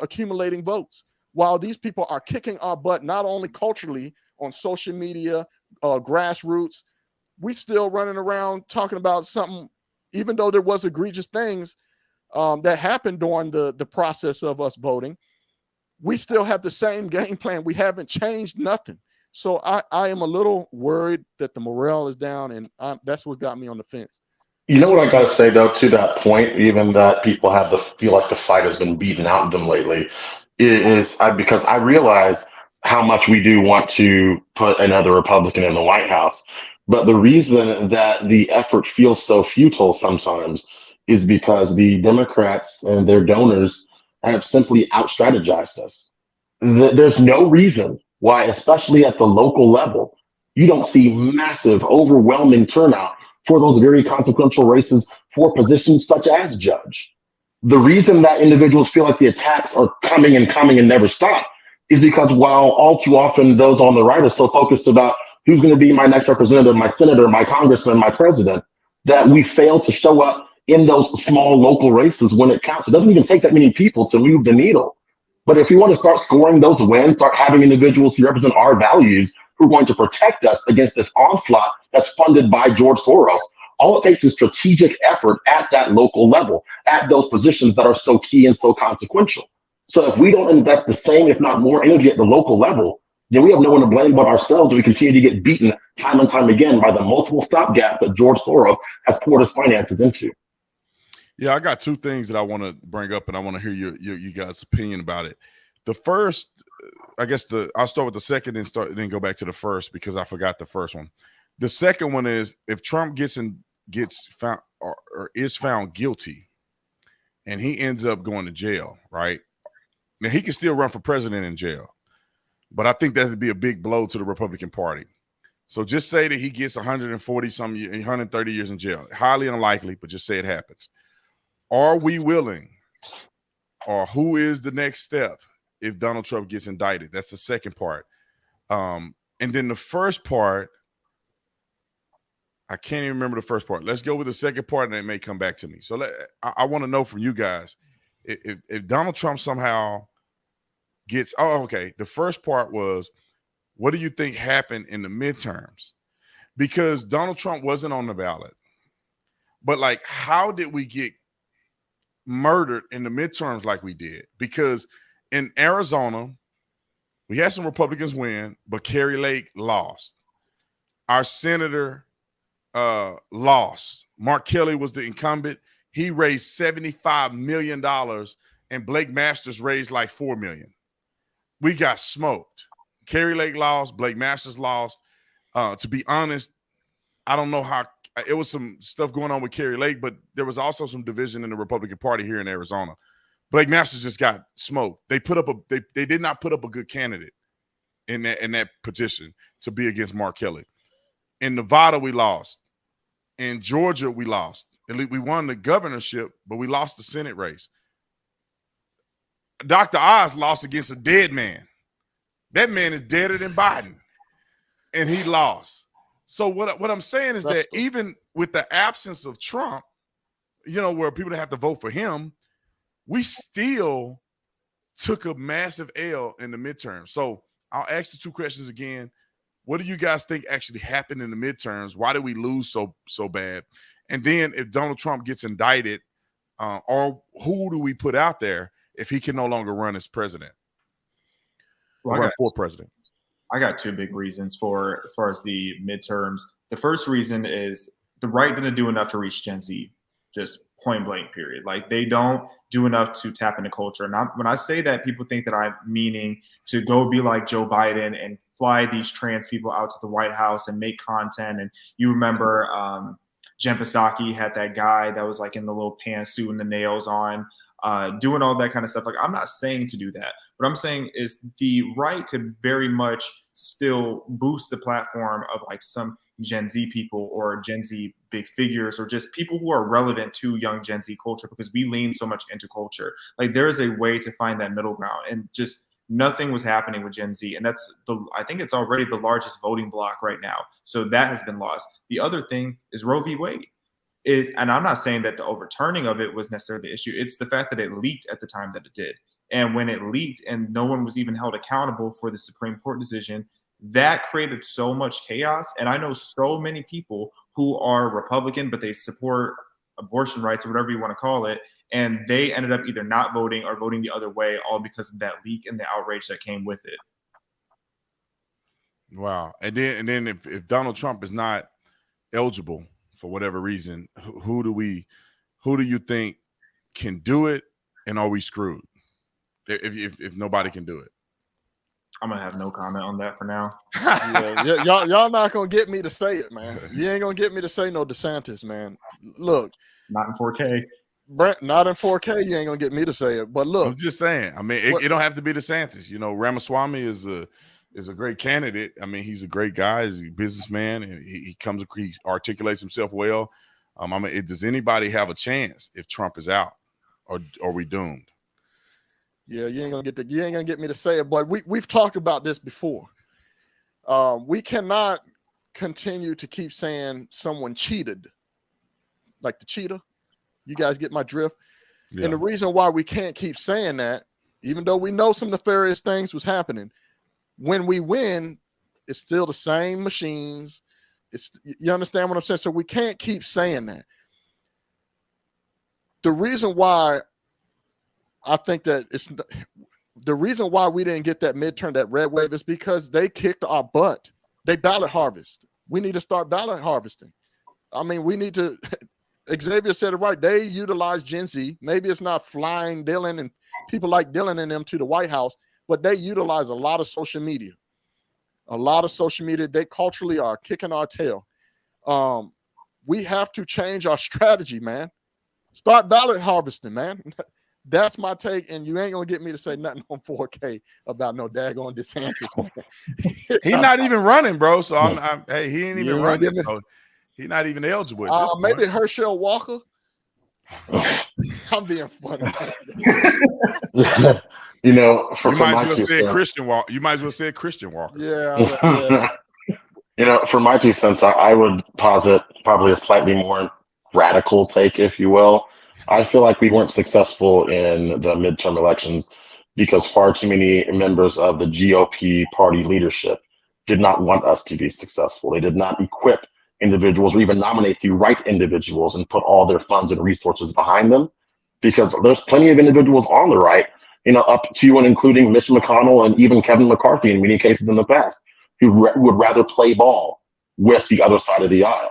accumulating votes, while these people are kicking our butt, not only culturally on social media, grassroots. We still running around talking about something, even though there was egregious things that happened during the process of us voting. We still have the same game plan. We haven't changed nothing. So I am a little worried that the morale is down, and that's what got me on the fence. You know what I gotta say though, to that point, even that people have the feel like the fight has been beaten out of them lately, because I realize how much we do want to put another Republican in the White House. But the reason that the effort feels so futile sometimes is because the Democrats and their donors have simply out-strategized us. There's no reason why, especially at the local level, you don't see massive, overwhelming turnout for those very consequential races for positions such as judge. The reason that individuals feel like the attacks are coming and never stop is because while all too often those on the right are so focused about who's going to be my next representative, my senator, my congressman, my president, that we fail to show up in those small local races when it counts. It doesn't even take that many people to move the needle. But if we want to start scoring those wins, start having individuals who represent our values, who are going to protect us against this onslaught that's funded by George Soros, all it takes is strategic effort at that local level, at those positions that are so key and so consequential. So if we don't invest the same, if not more energy at the local level, then we have no one to blame but ourselves. We continue to get beaten time and time again by the multiple stopgaps that George Soros has poured his finances into. Yeah, I got two things that I want to bring up, and I want to hear you guys' opinion about it. The first, I guess I'll start with the second and then go back to the first because I forgot the first one. The second one is if Trump gets found or is found guilty, and he ends up going to jail, right? Now he can still run for president in jail, but I think that would be a big blow to the Republican Party. So just say that he gets 130 years in jail. Highly unlikely, but just say it happens. Are we willing, or who is the next step if Donald Trump gets indicted? That's the second part. And then the first part, I can't even remember the first part. Let's go with the second part, and it may come back to me. So I want to know from you guys, if Donald Trump somehow gets, the first part was, what do you think happened in the midterms? Because Donald Trump wasn't on the ballot. But, like, how did we get murdered in the midterms like we did? Because in Arizona, we had some Republicans win, but Kerry Lake lost. Our senator lost. Mark Kelly was the incumbent. He raised $75 million, and Blake Masters raised like $4 million. We got smoked. Kerry Lake lost. Blake Masters lost. To be honest, I don't know how. It was some stuff going on with Kerry Lake, but there was also some division in the Republican Party here in Arizona. Blake Masters just got smoked. They did not put up a good candidate in that petition to be against Mark Kelly. In Nevada, we lost. In Georgia, we lost. At least we won the governorship, but we lost the Senate race. Dr. Oz lost against a dead man. That man is deader than Biden. and he lost. So what I'm saying is that True. even with the absence of Trump, where people have to vote for him, we still took a massive L in the midterm. So I'll ask the two questions again. What do you guys think actually happened in the midterms? Why did we lose so bad? And then if Donald Trump gets indicted, or who do we put out there if he can no longer run as president? Well, for president. I got two big reasons for as far as the midterms. The first reason is the right didn't do enough to reach Gen Z, just point blank, period. Like, they don't do enough to tap into culture. And when I say that, people think that I'm meaning to go be like Joe Biden and fly these trans people out to the White House and make content. And you remember Jen Psaki had that guy that was like in the little pantsuit and the nails on, doing all that kind of stuff. Like, I'm not saying to do that. What I'm saying is the right could very much still boost the platform of like some Gen Z people or Gen Z big figures or just people who are relevant to young Gen Z culture, because we lean so much into culture. Like, there is a way to find that middle ground, and just nothing was happening with Gen Z. And I think it's already the largest voting bloc right now. So that has been lost. The other thing is Roe v. Wade. And I'm not saying that the overturning of it was necessarily the issue. It's the fact that it leaked at the time that it did. And when it leaked and no one was even held accountable for the Supreme Court decision, that created so much chaos. And I know so many people who are Republican, but they support abortion rights or whatever you want to call it. And they ended up either not voting or voting the other way, all because of that leak and the outrage that came with it. Wow. And then if Donald Trump is not eligible for whatever reason, who do you think can do it, and are we screwed if nobody can do it? I'm gonna have no comment on that for now. Y'all not gonna get me to say it, man. You ain't gonna get me to say no DeSantis, man. Look, not in 4K. Brent, not in 4K. You ain't gonna get me to say it. But look, I'm just saying. I mean, it don't have to be DeSantis. Ramaswamy is a great candidate. I mean, he's a great guy. He's a businessman, and he articulates himself well. Does anybody have a chance if Trump is out, or are we doomed? Yeah, you ain't gonna get me to say it, but we've talked about this before. We cannot continue to keep saying someone cheated, like the cheetah. You guys get my drift? Yeah. And the reason why we can't keep saying that, even though we know some nefarious things was happening, when we win, it's still the same machines. You understand what I'm saying? So we can't keep saying that. The reason why I think that the reason why we didn't get that midterm, that red wave, is because they kicked our butt. They ballot harvest. We need to start ballot harvesting. I mean, we need to. Xavier said it right. They utilize Gen Z. Maybe it's not flying Dylan and people like Dylan and them to the White House, but they utilize a lot of social media. They culturally are kicking our tail. We have to change our strategy, man. Start ballot harvesting, man. That's my take, and you ain't gonna get me to say nothing on 4K about no daggone DeSantis, man. He's not even running, bro. So hey, he ain't even running. So he's not even eligible. Maybe Herschel Walker. I'm being funny. You might as well say Christian Walker. You might as well say Christian Walker. Yeah. For my 2 cents, I would posit probably a slightly more radical take, if you will. I feel like we weren't successful in the midterm elections because far too many members of the GOP party leadership did not want us to be successful. They did not equip individuals or even nominate the right individuals and put all their funds and resources behind them, because there's plenty of individuals on the right, up to and including Mitch McConnell and even Kevin McCarthy in many cases in the past, who would rather play ball with the other side of the aisle.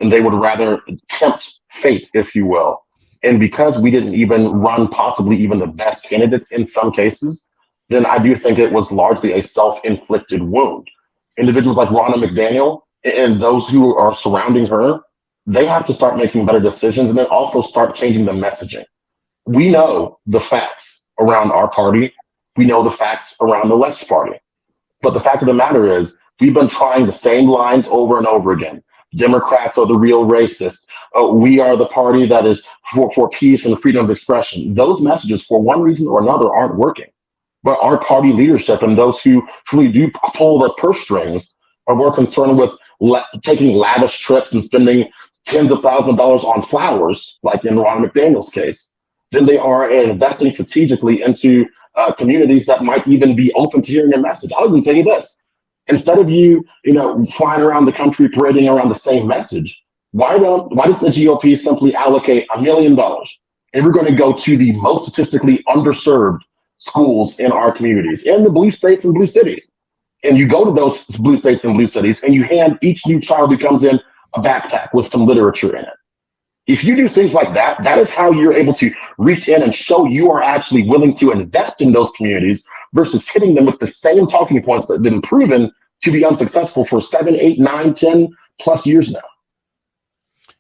And they would rather tempt fate, if you will. And because we didn't even run possibly even the best candidates in some cases, then I do think it was largely a self-inflicted wound. Individuals like Ronna McDaniel and those who are surrounding her, they have to start making better decisions and then also start changing the messaging. We know the facts around our party. We know the facts around the left's party. But the fact of the matter is, we've been trying the same lines over and over again. Democrats are the real racists. We are the party that is for peace and freedom of expression. Those messages, for one reason or another, aren't working. But our party leadership and those who truly do pull the purse strings are more concerned with taking lavish trips and spending tens of thousands of dollars on flowers, like in Ron McDaniel's case, than they are investing strategically into communities that might even be open to hearing your message. I'll even tell you this. Instead of you flying around the country parading around the same message, why does the GOP simply allocate $1 million and we're going to go to the most statistically underserved schools in our communities, in the blue states and blue cities? And you go to those blue states and blue cities and you hand each new child who comes in a backpack with some literature in it. If you do things like that, that is how you're able to reach in and show you are actually willing to invest in those communities versus hitting them with the same talking points that have been proven to be unsuccessful for 7, 8, 9, 10 plus years now.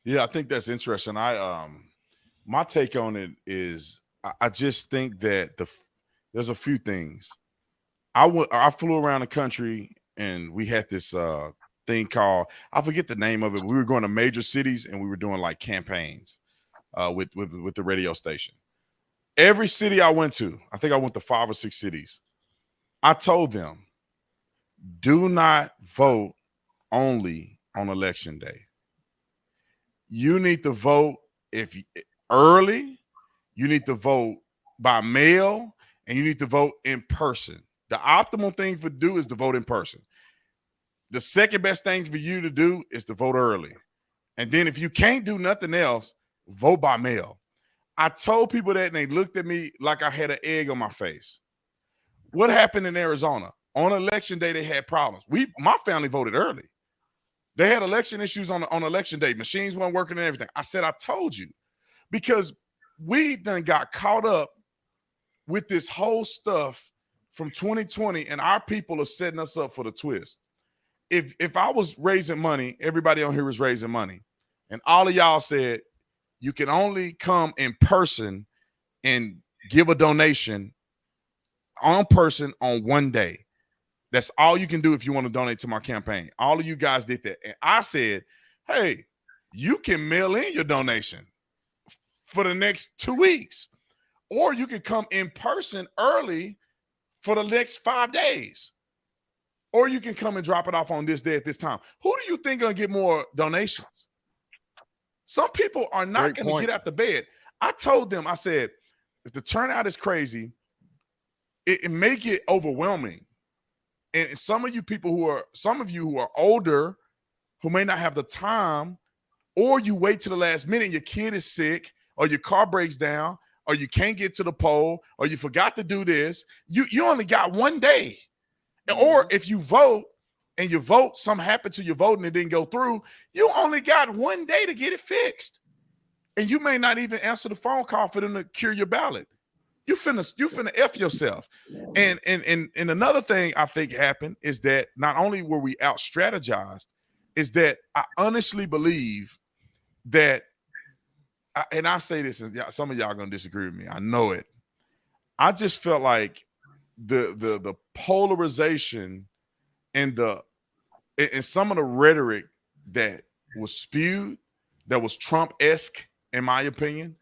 Yeah, I think that's interesting. My take on it is I just think that there's a few things. I flew around the country and we had this thing called, I forget the name of it. We were going to major cities and we were doing like campaigns with the radio station. Every city I went to, I think I went to 5 or 6 cities. I told them, do not vote only on election day. You need to vote early, you need to vote by mail, and you need to vote in person. The optimal thing to do is to vote in person. The second best thing for you to do is to vote early. And then if you can't do nothing else, vote by mail. I told people that and they looked at me like I had an egg on my face. What happened in Arizona? On election day, they had problems. My family voted early. They had election issues on election day. Machines weren't working and everything. I said, I told you. Because we then got caught up with this whole stuff from 2020, and our people are setting us up for the twist. If I was raising money, everybody on here was raising money, and all of y'all said you can only come in person and give a donation on person on one day. That's all you can do if you want to donate to my campaign. All of you guys did that. And I said, hey, you can mail in your donation for the next 2 weeks, or you can come in person early for the next 5 days, or you can come and drop it off on this day at this time. Who do you think gonna get more donations? Some people are not going to get out the bed. I told them, I said, if the turnout is crazy, it may get overwhelming. And some of you who are older, who may not have the time, or you wait to the last minute, your kid is sick, or your car breaks down, or you can't get to the poll, or you forgot to do this, you only got 1 day. Or if you vote and something happened to your vote and it didn't go through, you only got 1 day to get it fixed. And you may not even answer the phone call for them to cure your ballot. You finna F yourself. And another thing I think happened is that not only were we out strategized, is that I honestly believe that, and I say this, and some of y'all gonna disagree with me, I know it. I just felt like the polarization and some of the rhetoric that was spewed, that was Trump-esque, in my opinion,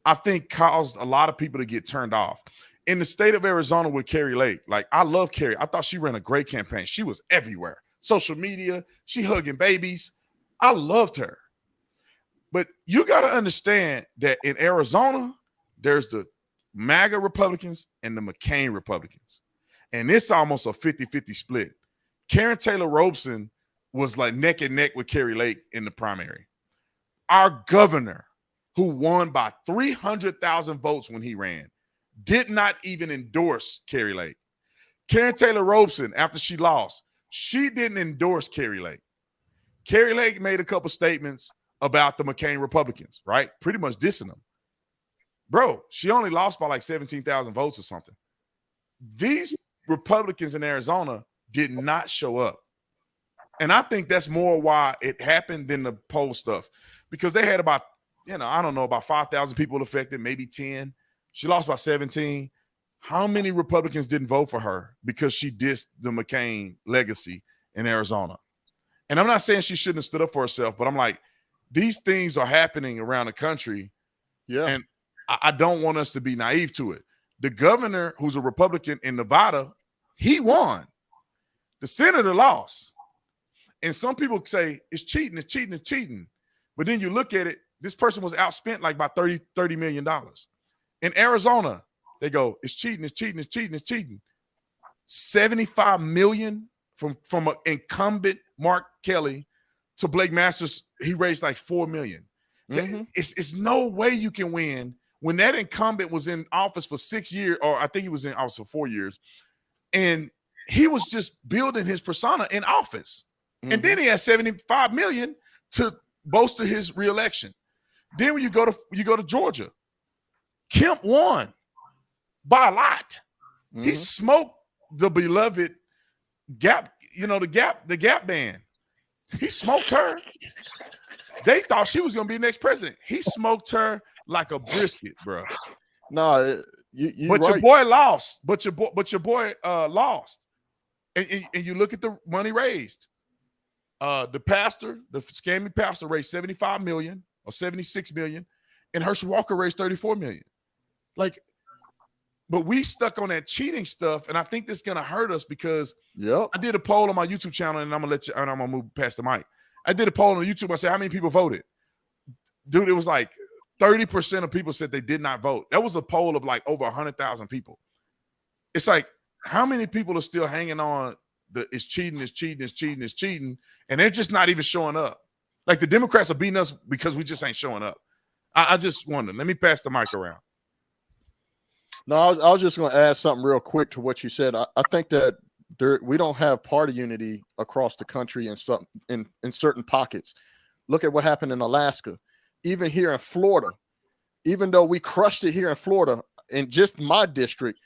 I think caused a lot of people to get turned off. In the state of Arizona with Carrie Lake, like, I love Carrie. I thought she ran a great campaign. She was everywhere. Social media, she hugging babies. I loved her. But you got to understand that in Arizona, there's the MAGA Republicans and the McCain Republicans. And it's almost a 50-50 split. Karen Taylor Robeson was like neck and neck with Carrie Lake in the primary. Our governor, who won by 300,000 votes when he ran, did not even endorse Carrie Lake. Karen Taylor Robeson, after she lost, she didn't endorse Carrie Lake. Carrie Lake made a couple statements about the McCain Republicans, right? Pretty much dissing them. Bro, she only lost by like 17,000 votes or something. These Republicans in Arizona did not show up. And I think that's more why it happened than the poll stuff, because they had about, I don't know, about 5,000 people affected, maybe 10. She lost by 17. How many Republicans didn't vote for her because she dissed the McCain legacy in Arizona? And I'm not saying she shouldn't have stood up for herself, but I'm like, these things are happening around the country. Yeah. And I don't want us to be naive to it. The governor, who's a Republican in Nevada, he won. The senator lost. And some people say it's cheating, it's cheating, it's cheating. But then you look at it, this person was outspent like by $30 million. In Arizona, they go, it's cheating, it's cheating, it's cheating, it's cheating. 75 million from an incumbent Mark Kelly to Blake Masters, he raised like 4 million. It's no way you can win when that incumbent was in office for 6 years, or I think he was in office for 4 years, and he was just building his persona in office. And then he has 75 million to bolster his reelection. Then when you go to Georgia, Kemp won by a lot. He smoked the beloved Gap, the Gap band. He smoked her. They thought she was gonna be the next president. He smoked her like a brisket, bro. No, but right. Your boy lost. But your boy lost. And you look at the money raised. The scammy pastor raised 75 million or 76 million, and Herschel Walker raised 34 million. But we stuck on that cheating stuff, and I think this is gonna hurt us because I did a poll on my YouTube channel, and I'm gonna move past the mic. I did a poll on YouTube. I said, how many people voted? Dude, it was like 30% of people said they did not vote. That was a poll of like over 100,000 people. It's like, how many people are still hanging on it's cheating, it's cheating, it's cheating, it's cheating, and they're just not even showing up. Like the Democrats are beating us because we just ain't showing up. I just wonder. Let me pass the mic around. No, I was just going to add something real quick to what you said. I think that we don't have party unity across the country in certain pockets. Look at what happened in Alaska. Even here in Florida, even though we crushed it here in Florida, in just my district,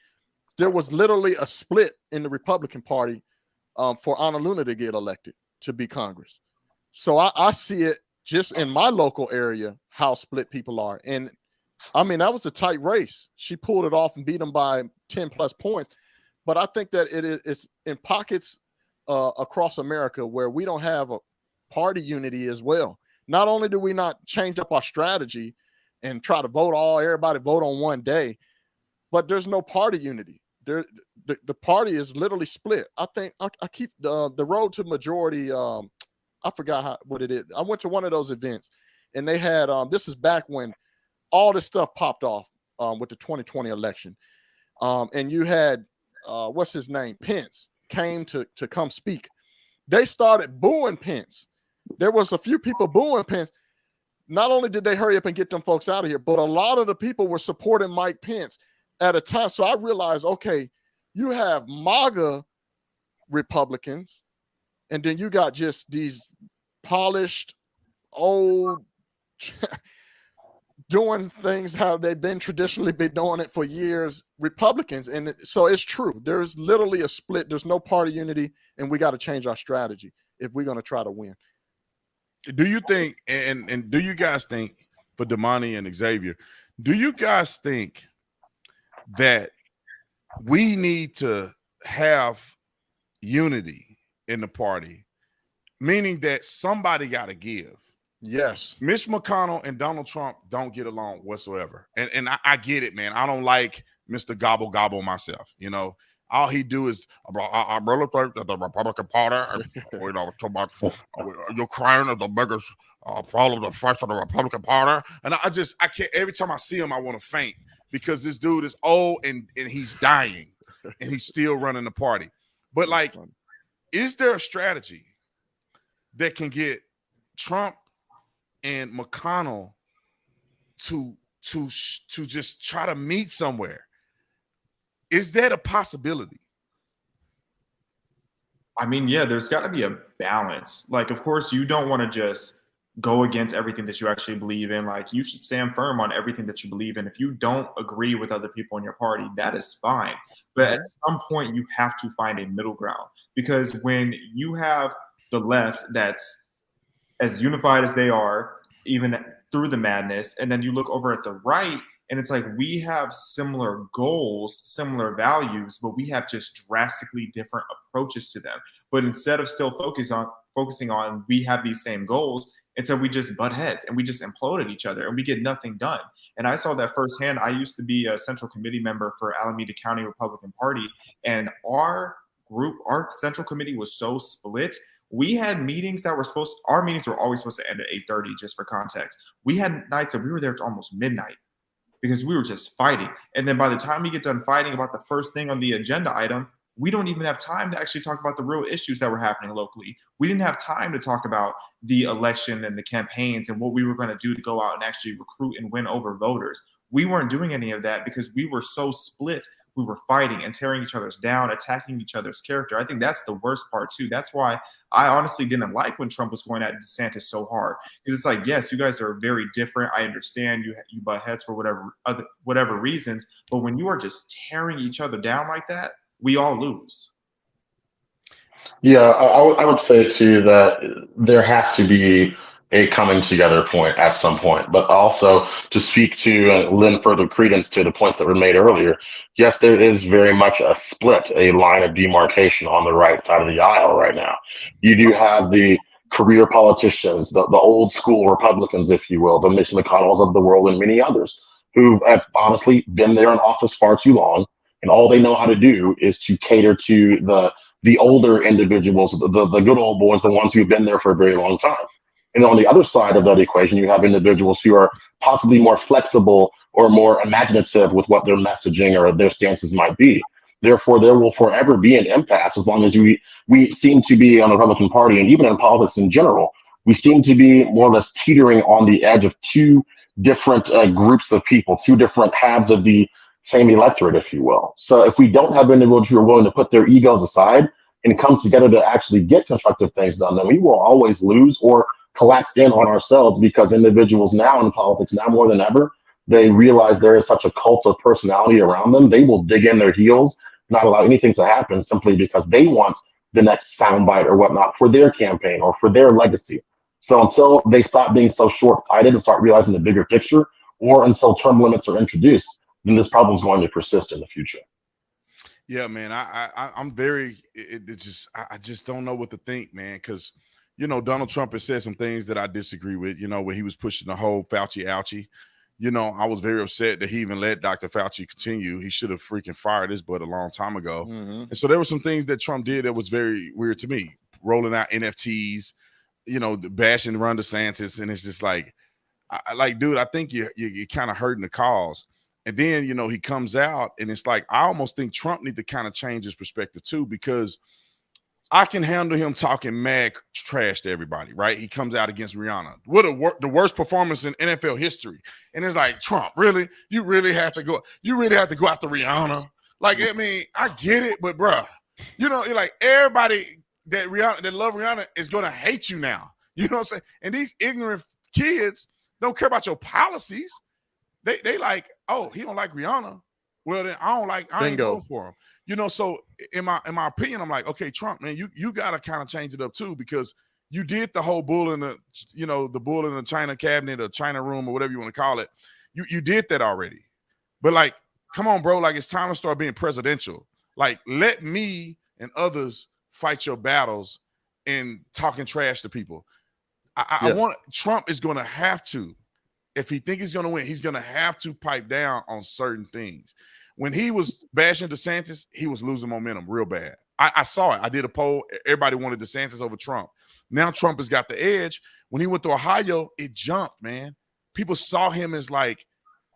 there was literally a split in the Republican Party for Ana Luna to get elected to be Congress. So I see it just in my local area, how split people are. And I mean, that was a tight race. She pulled it off and beat them by 10 plus points. But I think that it's in pockets across America where we don't have a party unity as well. Not only do we not change up our strategy and try to everybody vote on one day, but there's no party unity. The party is literally split. I think I keep the road to majority. I forgot what it is. I went to one of those events, and they had this is back when all this stuff popped off with the 2020 election, and you had what's his name, Pence, came to come speak. They started booing Pence. There was a few people booing Pence. Not only did they hurry up and get them folks out of here, but a lot of the people were supporting Mike Pence at a time. So I realized, okay, you have MAGA Republicans, and then you got just these polished, old, doing things how they've been traditionally been doing it for years, Republicans. And so it's true. There's literally a split. There's no party unity, and we got to change our strategy if we're going to try to win. Do you think, and do you guys think, for Damani and Xavier, do you guys think that we need to have unity in the party, meaning that somebody got to give? Yes. Mitch McConnell and Donald Trump don't get along whatsoever. And I get it, man. I don't like Mr. Gobble Gobble myself. All he do is, I really think that the Republican Party, you're crying at the biggest problem to face of the Republican Party. And I can't, every time I see him, I want to faint because this dude is old and he's dying and he's still running the party. But is there a strategy that can get Trump and McConnell to just try to meet somewhere? Is that a possibility? I mean, yeah, there's got to be a balance. Of course, you don't want to just go against everything that you actually believe in. You should stand firm on everything that you believe in. If you don't agree with other people in your party, that is fine. But at some point, you have to find a middle ground, because when you have the left that's as unified as they are, even through the madness, and then you look over at the right, and it's we have similar goals, similar values, but we have just drastically different approaches to them. But instead of still focusing on we have these same goals, instead we just butt heads and we just implode at each other and we get nothing done. And I saw that firsthand. I used to be a central committee member for Alameda County Republican Party, and our central committee was so split. We had meetings that were our meetings were always supposed to end at 8:30, just for context. We had nights that we were there to almost midnight because we were just fighting. And then by the time we get done fighting about the first thing on the agenda item, we don't even have time to actually talk about the real issues that were happening locally. We didn't have time to talk about the election and the campaigns and what we were going to do to go out and actually recruit and win over voters. We weren't doing any of that because we were so split. We were fighting and tearing each other's down, attacking each other's character. I think that's the worst part too. That's why I honestly didn't like when Trump was going at DeSantis so hard, because it's like, yes, you guys are very different. I understand you butt heads for whatever reasons, but when you are just tearing each other down like that, we all lose. Yeah, I would say too that there has to be a coming together point at some point, but also to speak to and lend further credence to the points that were made earlier. Yes, there is very much a split, a line of demarcation on the right side of the aisle right now. You do have the career politicians, the old school Republicans, if you will, the Mitch McConnells of the world, and many others who have honestly been there in office far too long, and all they know how to do is to cater to the older individuals, the good old boys, the ones who've been there for a very long time. And on the other side of that equation, you have individuals who are possibly more flexible or more imaginative with what their messaging or their stances might be. Therefore, there will forever be an impasse as long as we seem to be on the Republican Party, and even in politics in general, we seem to be more or less teetering on the edge of two different groups of people, two different halves of the same electorate, if you will. So if we don't have individuals who are willing to put their egos aside and come together to actually get constructive things done, then we will always lose or collapse in on ourselves, because individuals now in politics, now more than ever, they realize there is such a cult of personality around them. They will dig in their heels, not allow anything to happen simply because they want the next soundbite or whatnot for their campaign or for their legacy. So until they stop being so short-sighted and start realizing the bigger picture, or until term limits are introduced, then this problem is going to persist in the future. Yeah, man, I'm very. I just don't know what to think, man, because Donald Trump has said some things that I disagree with. When he was pushing the whole Fauci ouchie, I was very upset that he even let Dr. Fauci continue. He should have freaking fired his butt a long time ago. Mm-hmm. And so there were some things that Trump did that was very weird to me. Rolling out NFTs, bashing Ron DeSantis, and it's just like, dude, I think you're kind of hurting the cause. And then, he comes out and it's like, I almost think Trump need to kind of change his perspective too, because I can handle him talking mad trash to everybody, right? He comes out against Rihanna. What the worst performance in NFL history. And it's like, Trump, really? You really have to go after Rihanna? Like, I mean, I get it, but bruh, like everybody that love Rihanna is going to hate you now. You know what I'm saying? And these ignorant kids don't care about your policies. They like, oh, he don't like Rihanna. Well, then I ain't voting for him. So in my opinion, I'm like, okay, Trump, man, you gotta kind of change it up too, because you did the whole bull in the, the bull in the China cabinet or China room or whatever you want to call it. You did that already. But like, come on, bro, like it's time to start being presidential. Like, let me and others fight your battles and talking trash to people. I want Trump is gonna have to. If he thinks he's going to win, he's going to have to pipe down on certain things. When he was bashing DeSantis, he was losing momentum real bad. I saw it. I did a poll. Everybody wanted DeSantis over Trump. Now Trump has got the edge. When he went to Ohio, it jumped, man. People saw him as like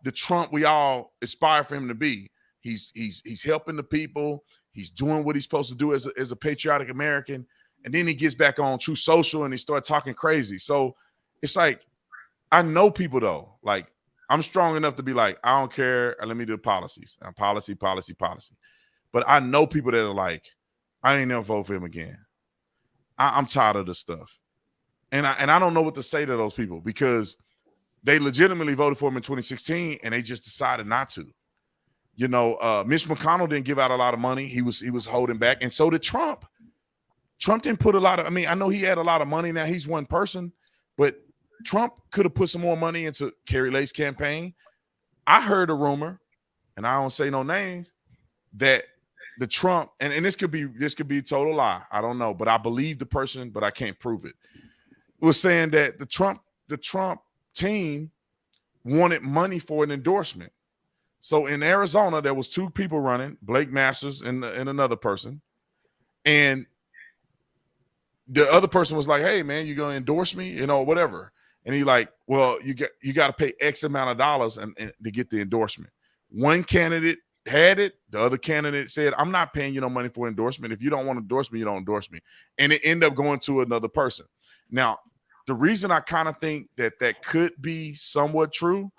the Trump we all aspire for him to be. He's helping the people. He's doing what he's supposed to do as a patriotic American. And then he gets back on True Social and he started talking crazy. So it's like, I know people though, like I'm strong enough to be like, I don't care. Let me do policies and policy. But I know people that are like, I ain't never vote for him again. I'm tired of this stuff. And I don't know what to say to those people, because they legitimately voted for him in 2016 and they just decided not to. Mitch McConnell didn't give out a lot of money. He was holding back. And so did Trump. Trump didn't put I know he had a lot of money. Now he's one person, but Trump could have put some more money into Carrie Lake's campaign. I heard a rumor, and I don't say no names, that the Trump, and this could be a total lie. I don't know, but I believe the person, but I can't prove it. Was saying that the Trump team wanted money for an endorsement. So in Arizona, there was two people running, Blake Masters and another person, and the other person was like, hey man, you gonna endorse me, you know, whatever. And he like, well, you got to pay X amount of dollars and to get the endorsement. One candidate had it, the other candidate said, I'm not paying you no money for endorsement. If you don't want to endorse me, you don't endorse me. And it ended up going to another person. Now, the reason I kind of think that could be somewhat true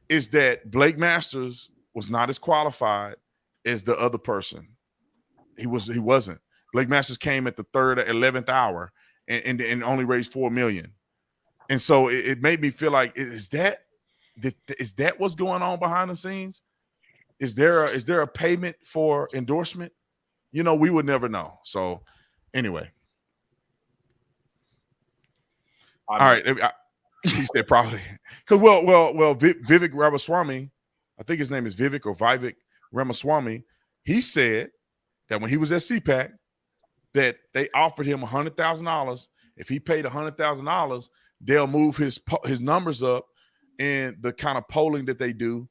is that Blake Masters was not as qualified as the other person. He wasn't. Blake Masters came at the 3rd or 11th hour and only raised $4 million. And so it made me feel like, is that what's going on behind the scenes? Is there a payment for endorsement? You know, we would never know. So anyway. All right. He said probably. Because Vivek Ramaswamy, I think his name is Vivek or Vivek Ramaswamy, he said that when he was at CPAC, that they offered him $100,000. If he paid $100,000, they'll move his numbers up in the kind of polling that they do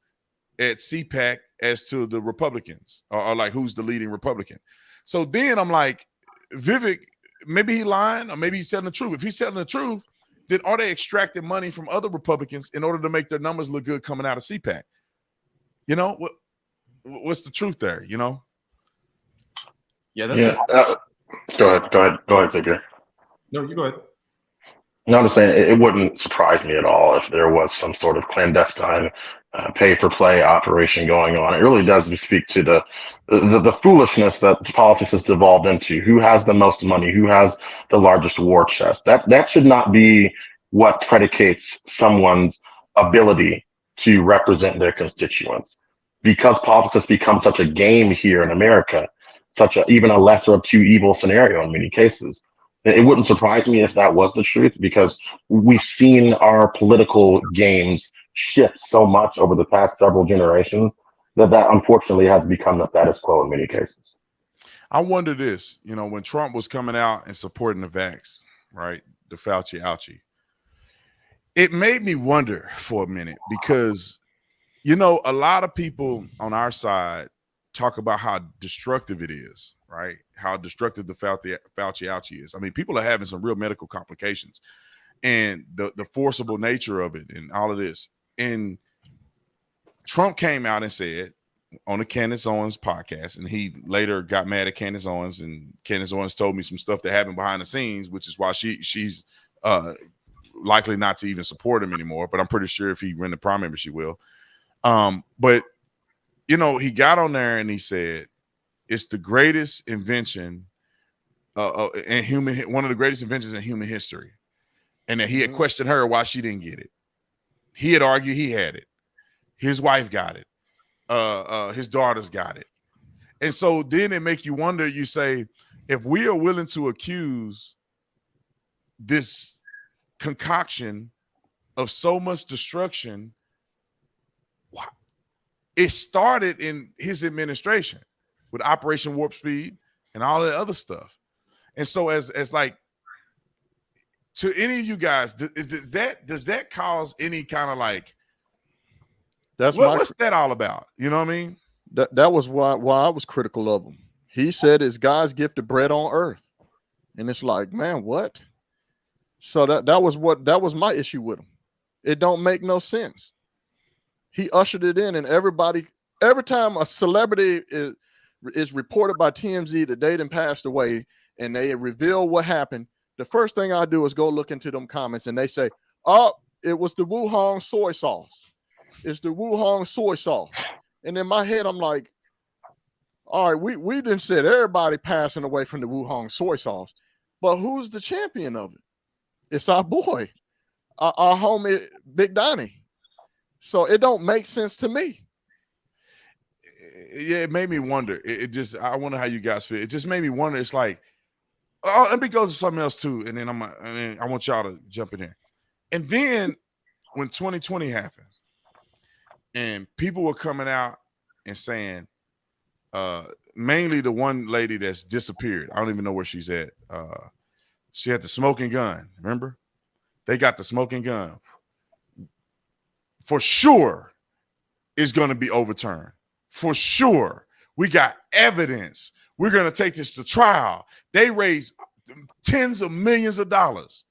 at CPAC as to the Republicans or like who's the leading Republican. So then I'm like, Vivek, maybe he lying or maybe he's telling the truth. If he's telling the truth, then are they extracting money from other Republicans in order to make their numbers look good coming out of CPAC? You know, what's the truth there, you know? Yeah, that's Go ahead, Zigger. No, you go ahead. No, I'm just saying it wouldn't surprise me at all if there was some sort of clandestine pay-for-play operation going on. It really does speak to the foolishness that politics has devolved into. Who has the most money? Who has the largest war chest? That should not be what predicates someone's ability to represent their constituents. Because politics has become such a game here in America, even a lesser of two evil scenario in many cases. It wouldn't surprise me if that was the truth, because we've seen our political games shift so much over the past several generations that unfortunately has become the status quo in many cases. I wonder this, you know, when Trump was coming out and supporting the vax, right, the Fauci ouchie, it made me wonder for a minute because, you know, a lot of people on our side talk about how destructive it is, right? How destructive the Fauci ouchie is. I mean, people are having some real medical complications and the forcible nature of it and all of this. And Trump came out and said on the Candace Owens podcast, and he later got mad at Candace Owens, and Candace Owens told me some stuff that happened behind the scenes, which is why she's likely not to even support him anymore. But I'm pretty sure if he win the primary, she will. But you know, he got on there and he said, it's the greatest invention one of the greatest inventions in human history. And that he had questioned her why she didn't get it. He had argued he had it. His wife got it. His daughters got it. And so then it make you wonder, you say, if we are willing to accuse this concoction of so much destruction, it started in his administration with Operation Warp Speed and all that other stuff. And so as like, to any of you guys, does that cause any kind of like, what's that all about? You know what I mean? That was why I was critical of him. He said it's God's gift of bread on earth. And it's like, man, what? So that was my issue with him. It don't make no sense. He ushered it in, and everybody, every time a celebrity is reported by TMZ that they done passed away and they reveal what happened, the first thing I do is go look into them comments, and they say, oh, it was the Wuhan soy sauce. It's the Wuhan soy sauce. And in my head, I'm like, all right, we done said everybody passing away from the Wuhan soy sauce, but who's the champion of it? It's our boy, our homie, Big Donnie. So it don't make sense to me. Yeah, it made me wonder. I wonder how you guys feel. It just made me wonder. It's like, oh, let me go to something else too, and then I want y'all to jump in there. And then when 2020 happened, and people were coming out and saying, mainly the one lady that's disappeared. I don't even know where she's at. She had the smoking gun. Remember? They got the smoking gun. For sure, is going to be overturned. For sure. We got evidence. We're going to take this to trial. They raised tens of millions of dollars.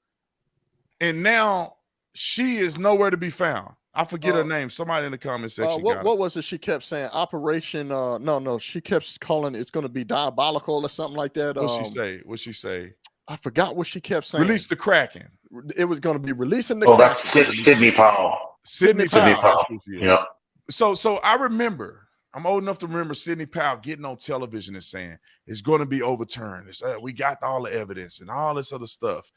And now she is nowhere to be found. I forget her name. Somebody in the comment section got it. What was it she kept saying? Operation, no, she kept calling it's going to be diabolical or something like that. What'd she say? I forgot what she kept saying. Release the Kraken. It was going to be releasing the Kraken. That's Sidney Powell. Sidney Powell. Yeah. So I remember, I'm old enough to remember Sidney Powell getting on television and saying it's going to be overturned. We got all the evidence and all this other stuff.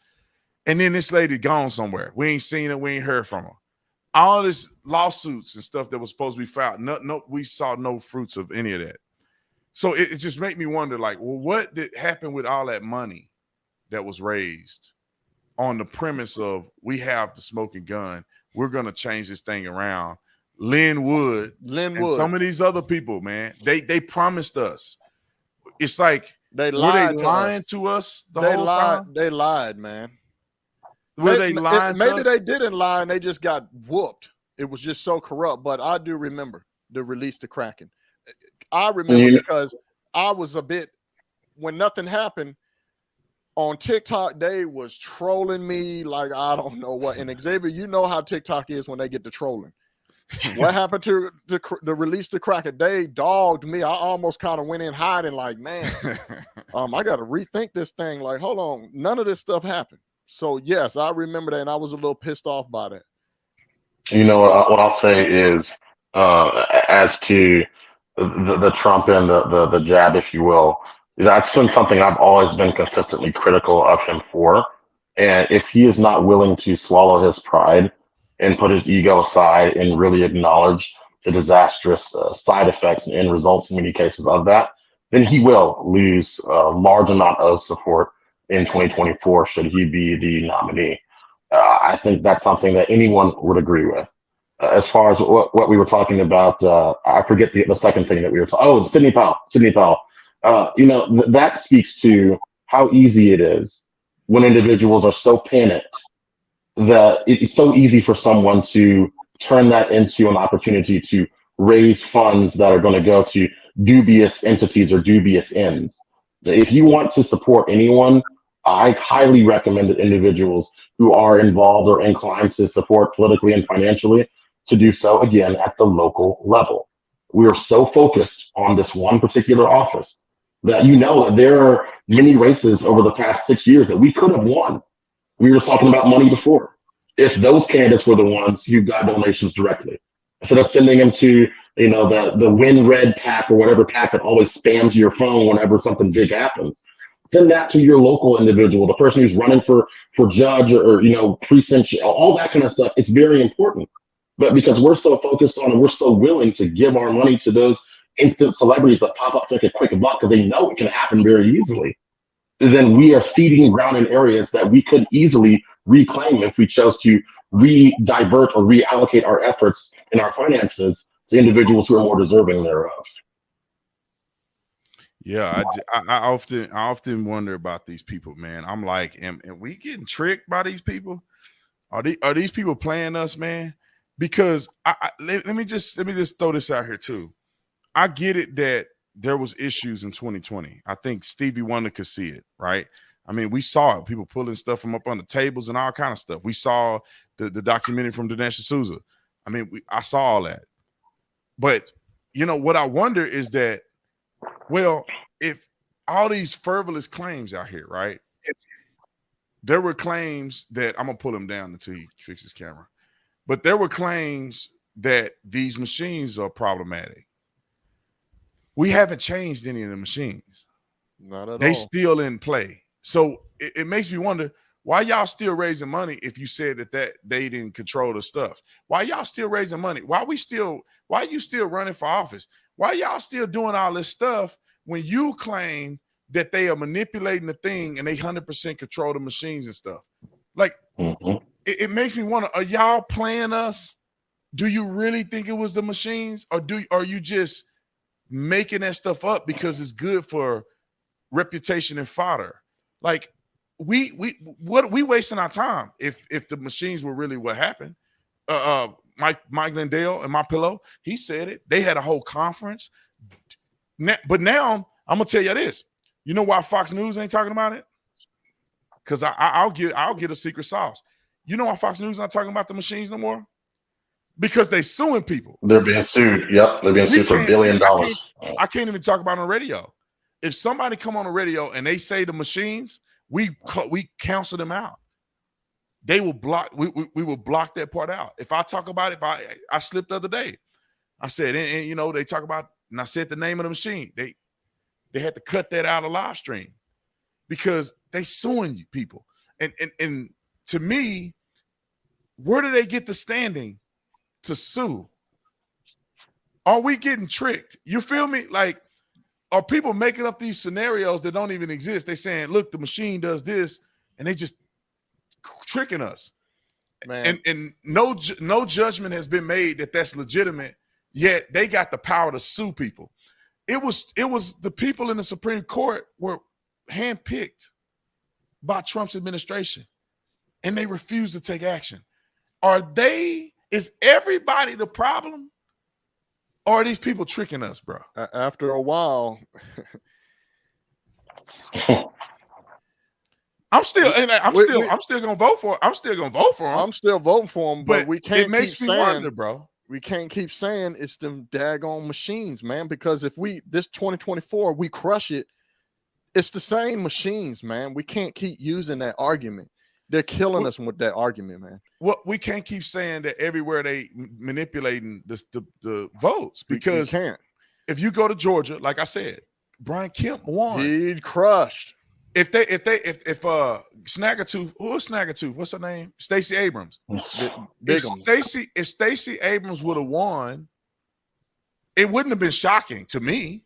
And then this lady gone somewhere. We ain't seen her. We ain't heard from her. All this lawsuits and stuff that was supposed to be filed. No, we saw no fruits of any of that. So it just made me wonder, like, well, what did happen with all that money that was raised on the premise of we have the smoking gun? We're going to change this thing around. Lynn Wood, and some of these other people, man, they promised us. It's like they lied. Were they lying to us the whole time? They lied, man. Were they lying? Maybe they didn't lie and they just got whooped. It was just so corrupt. But I do remember the release the Kraken. I remember because I was a bit, when nothing happened on TikTok, they was trolling me like I don't know what. And Xavier, you know how TikTok is when they get to trolling. What happened to the release the Kraken? They dogged me. I almost kind of went in hiding like, man, I got to rethink this thing. Like, hold on, none of this stuff happened. So yes, I remember that, and I was a little pissed off by that. You know what I'll say is, as to the Trump and the jab, if you will, that's been something I've always been consistently critical of him for. And if he is not willing to swallow his pride and put his ego aside and really acknowledge the disastrous side effects and end results in many cases of that, then he will lose a large amount of support in 2024 should he be the nominee. I think that's something that anyone would agree with. As far as what we were talking about, I forget the second thing that we were talking. Oh, Sidney Powell. That speaks to how easy it is when individuals are so panicked that it's so easy for someone to turn that into an opportunity to raise funds that are going to go to dubious entities or dubious ends. If you want to support anyone, I highly recommend that individuals who are involved or inclined to support politically and financially to do so again at the local level. We are so focused on this one particular office that that there are many races over the past 6 years that we could have won. We were talking about money before. If those candidates were the ones who got donations directly, instead of sending them to the Win Red pack or whatever pack that always spams your phone whenever something big happens. Send that to your local individual, the person who's running for judge or precinct, all that kind of stuff. It's very important. But because we're so focused on and we're so willing to give our money to those instant celebrities that pop up to make a quick buck because they know it can happen very easily, then we are ceding ground in areas that we could easily reclaim if we chose to divert or reallocate our efforts and our finances to individuals who are more deserving thereof. Yeah, I often wonder about these people, man. I'm like, am we getting tricked by these people? Are these people playing us, man? Because let me just throw this out here too. I get it that there was issues in 2020. I think Stevie Wonder could see it, right? I mean, we saw it. People pulling stuff from up on the tables and all kind of stuff. We saw the documentary from Dinesh D'Souza. I mean, I saw all that. But what I wonder is that, well, if all these frivolous claims out here, right? There were claims that I'm gonna pull him down until he fixes his camera. But there were claims that these machines are problematic. We haven't changed any of the machines. Not at all. They still in play. So it makes me wonder, why y'all still raising money if you said that they didn't control the stuff? Why y'all still raising money? Why you still running for office? Why y'all still doing all this stuff when you claim that they are manipulating the thing and they 100% control the machines and stuff? Like, it makes me wonder, are y'all playing us? Do you really think it was the machines, or are you just making that stuff up because it's good for reputation and fodder? Like, we wasting our time if the machines were really what happened. Mike Lindell and My Pillow, he said it. They had a whole conference. But now I'm gonna tell you this. You know why Fox News ain't talking about it? because I'll get a secret sauce. You know why Fox News not talking about the machines no more? Because they suing people. They're being sued. Yep, they're being sued for $1 billion. I can't even talk about it on the radio. If somebody come on the radio and they say the machines, we counsel them out. They will block. We will block that part out. If I talk about it, if I slipped the other day, I said, and you know, they talk about, and I said the name of the machine. They had to cut that out of live stream because they suing you people. And to me, where do they get the standing to sue? Are we getting tricked? You feel me? Like, are people making up these scenarios that don't even exist? They saying, look, the machine does this, and they just tricking us. Man. And no judgment has been made that that's legitimate, yet they got the power to sue people. It was the people in the Supreme Court were handpicked by Trump's administration, and they refused to take action. Is everybody the problem? Or are these people tricking us, bro? After a while, I'm still gonna vote for. I'm still gonna vote for him. I'm still voting for him, but we can't. It makes me wonder, bro. We can't keep saying it's them daggone machines, man. Because if this 2024 we crush it, it's the same machines, man. We can't keep using that argument. They're killing us with that argument, man. Well, we can't keep saying that everywhere they manipulating the votes, because we can't. If you go to Georgia, like I said, Brian Kemp won. He crushed. If Snaggletooth, who is Snaggletooth? What's her name? Stacey Abrams. If Stacey Abrams would have won, it wouldn't have been shocking to me.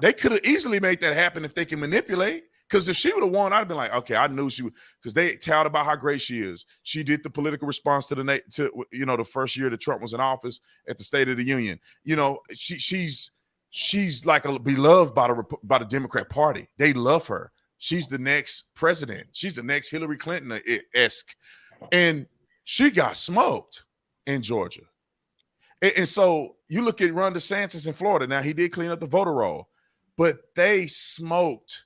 They could have easily made that happen if they can manipulate. Because if she would have won, I'd have been like, okay, I knew she would, because they tout about how great she is. She did the political response to the first year that Trump was in office at the State of the Union. You know, she's like beloved by the Democrat Party. They love her. She's the next president. She's the next Hillary Clinton-esque. And she got smoked in Georgia. And so you look at Ron DeSantis in Florida. Now, he did clean up the voter roll, but they smoked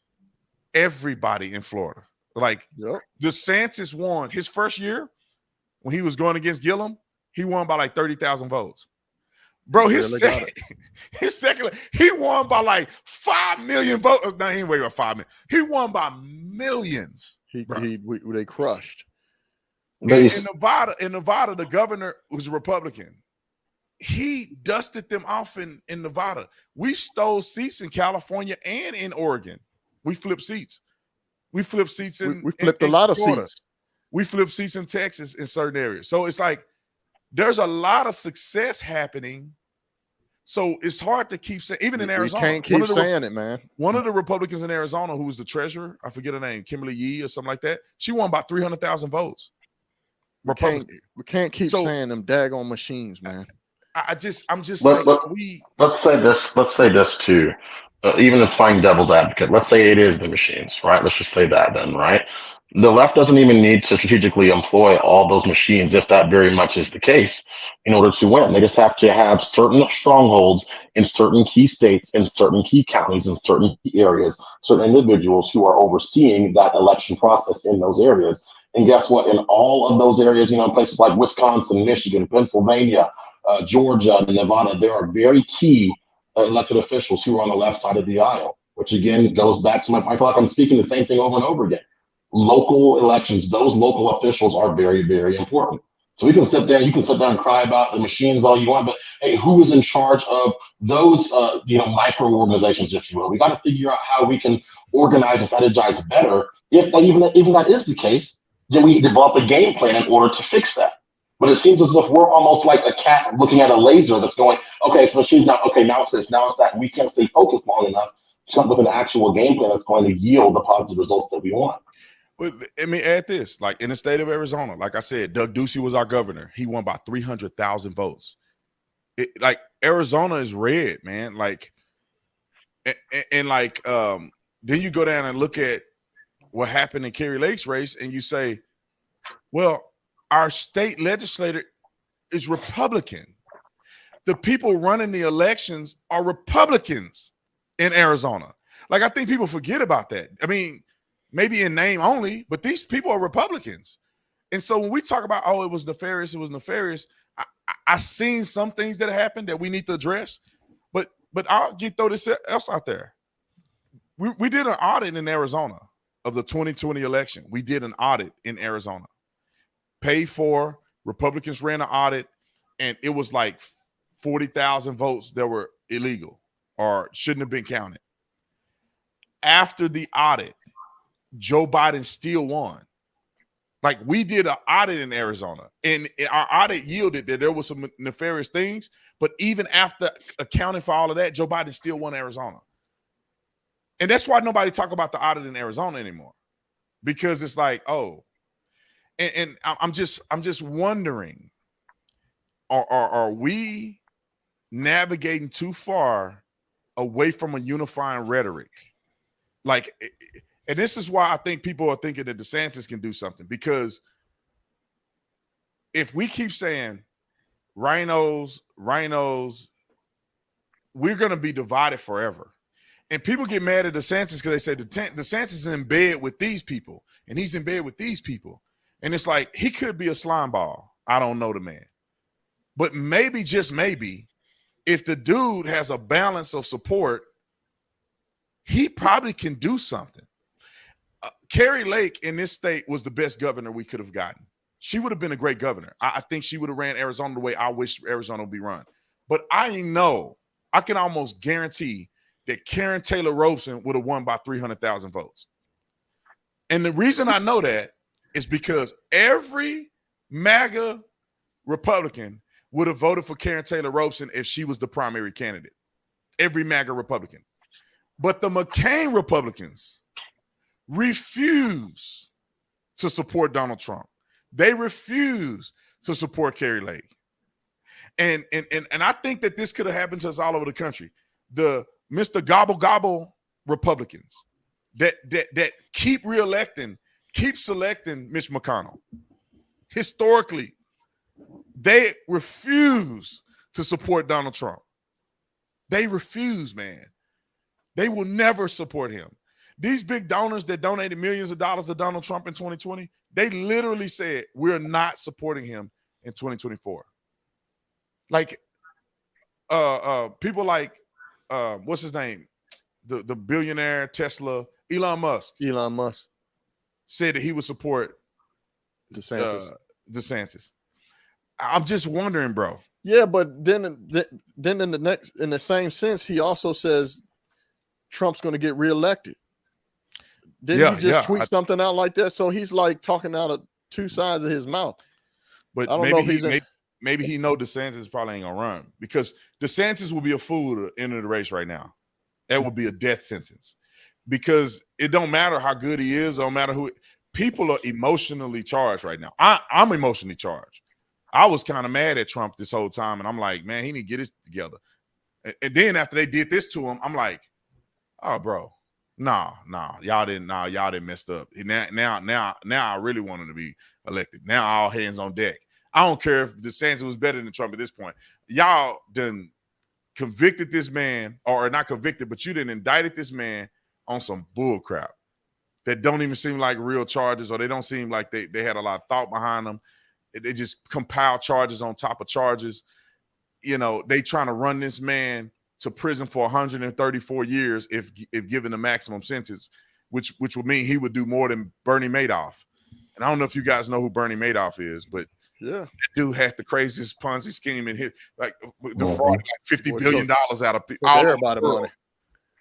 everybody in Florida. Like, DeSantis won his first year when he was going against Gillum. He won by like 30,000 votes. Bro, his second, he won by like 5 million votes. No, he ain't waiting by 5 million. He won by millions. They crushed. In Nevada, the governor was a Republican. He dusted them off in Nevada. We stole seats in California and in Oregon. We flipped seats. We flipped seats we flipped a lot of seats. We flipped seats in Texas in certain areas. So it's like there's a lot of success happening. So it's hard to keep saying, even in Arizona. We can't keep saying it, man. One of the Republicans in Arizona, who was the treasurer, I forget her name, Kimberly Yee or something like that. She won by 300,000 votes. We can't keep saying them daggone machines, man. Let's say this too. Even if playing devil's advocate, let's say it is the machines, right? Let's just say that then, right? The left doesn't even need to strategically employ all those machines if that very much is the case in order to win. They just have to have certain strongholds in certain key states, in certain key counties, in certain key areas, certain individuals who are overseeing that election process in those areas. And guess what? In all of those areas, places like Wisconsin, Michigan, Pennsylvania, Georgia, Nevada, there are very key elected officials who are on the left side of the aisle, which again goes back to my point. I feel like I'm speaking the same thing over and over again. Local elections, those local officials are very, very important. So you can sit there and cry about the machines all you want, but hey, who is in charge of those, micro organizations, if you will? We got to figure out how we can organize and strategize better. If even that is the case, then we develop a game plan in order to fix that. But it seems as if we're almost like a cat looking at a laser that's going, okay, it's machines now. Okay, now it's this, now it's that. We can't stay focused long enough to come up with an actual game plan that's going to yield the positive results that we want. But let me add this, like in the state of Arizona, like I said, Doug Ducey was our governor. He won by 300,000 votes. Like Arizona is red, man. Like, and then you go down and look at what happened in Kerry Lake's race, and you say, well, our state legislator is Republican. The people running the elections are Republicans in Arizona. Like, I think people forget about that. I mean, maybe in name only, but these people are Republicans. And so when we talk about, oh, it was nefarious, I seen some things that happened that we need to address. But I'll throw this else out there. We did an audit in Arizona of the 2020 election. We did an audit in Arizona. Paid for, Republicans ran an audit, and it was like 40,000 votes that were illegal or shouldn't have been counted. After the audit, Joe Biden still won. Like, we did an audit in Arizona, and our audit yielded that there was some nefarious things, but even after accounting for all of that, Joe Biden still won Arizona. And that's why nobody talk about the audit in Arizona anymore, because it's like, oh, and I'm just wondering, are we navigating too far away from a unifying rhetoric? Like, and this is why I think people are thinking that DeSantis can do something, because if we keep saying rhinos, we're going to be divided forever. And people get mad at DeSantis because they say DeSantis is in bed with these people and he's in bed with these people. And it's like, he could be a slime ball. I don't know the man. But maybe, just maybe, if the dude has a balance of support, he probably can do something. Carrie Lake in this state was the best governor we could have gotten. She would have been a great governor. I think she would have ran Arizona the way I wish Arizona would be run. But I can almost guarantee that Karen Taylor Robeson would have won by 300,000 votes. And the reason I know that is because every MAGA Republican would have voted for Karen Taylor Robeson if she was the primary candidate. Every MAGA Republican. But the McCain Republicans refuse to support Donald Trump. They refuse to support Carrie Lake. And I think that this could have happened to us all over the country. The Mr. Gobble Gobble Republicans that keep selecting Mitch McConnell. Historically, they refuse to support Donald Trump. They refuse, man. They will never support him. These big donors that donated millions of dollars to Donald Trump in 2020, they literally said, we're not supporting him in 2024. Like, people like, what's his name? The billionaire Tesla, Elon Musk. Elon Musk said that he would support DeSantis. I'm just wondering, bro. Yeah, but then in the same sense, he also says Trump's going to get reelected. Didn't he just tweet something out like that? So he's like talking out of two sides of his mouth. But I don't know if he's maybe he know DeSantis probably ain't gonna run, because DeSantis will be a fool to enter the race right now. That would be a death sentence, because it don't matter how good he is, don't matter who. People are emotionally charged right now. I'm emotionally charged. I was kind of mad at Trump this whole time, and I'm like, man, he need to get it together. And then after they did this to him, I'm like, oh, bro, y'all didn't messed up. Now I really want him to be elected. Now all hands on deck. I don't care if DeSantis was better than Trump at this point. Y'all done convicted this man, or not convicted, but you done indicted this man on some bull crap that don't even seem like real charges, or they don't seem like they had a lot of thought behind them. They just compile charges on top of charges. You know, they trying to run this man to prison for 134 years if given the maximum sentence, which would mean he would do more than Bernie Madoff. And I don't know if you guys know who Bernie Madoff is, but yeah, that dude had the craziest Ponzi scheme in his, like the fraud, like $50 billion out of people. Everybody money.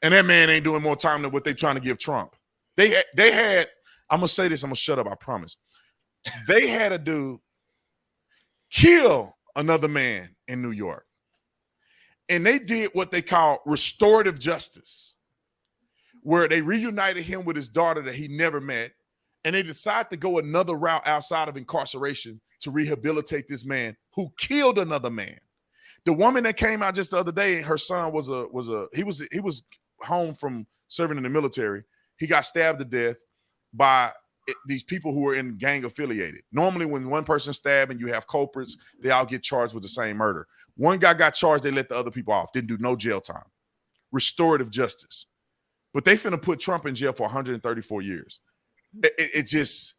And that man ain't doing more time than what they trying to give Trump. They had, I'm gonna say this, I'm gonna shut up, I promise. They had a dude kill another man in New York. And they did what they call restorative justice, where they reunited him with his daughter that he never met. And they decided to go another route outside of incarceration to rehabilitate this man who killed another man. The woman that came out just the other day, her son he was home from serving in the military. He got stabbed to death by these people who were in gang affiliated. Normally when one person's stabbed and you have culprits, they all get charged with the same murder. One guy got charged, they let the other people off, didn't do no jail time. Restorative justice. But they finna put Trump in jail for 134 years. it just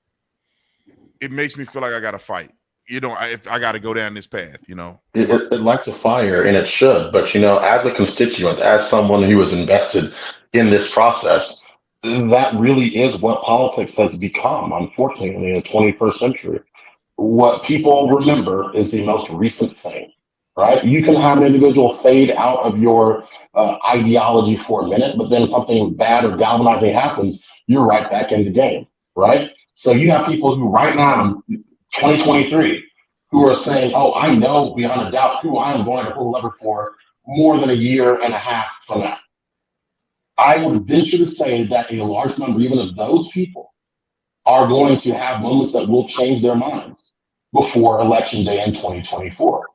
makes me feel like I got to fight. If I got to go down this path, It lights a fire, and it should. But as a constituent, as someone who is invested in this process, that really is what politics has become, unfortunately, in the 21st century. What people remember is the most recent thing, right? You can have an individual fade out of your ideology for a minute, but then something bad or galvanizing happens, you're right back in the game, right? So you have people who right now, 2023, who are saying, oh, I know beyond a doubt who I am going to pull the lever for more than a year and a half from now. I would venture to say that a large number, even of those people, are going to have moments that will change their minds before election day in 2024.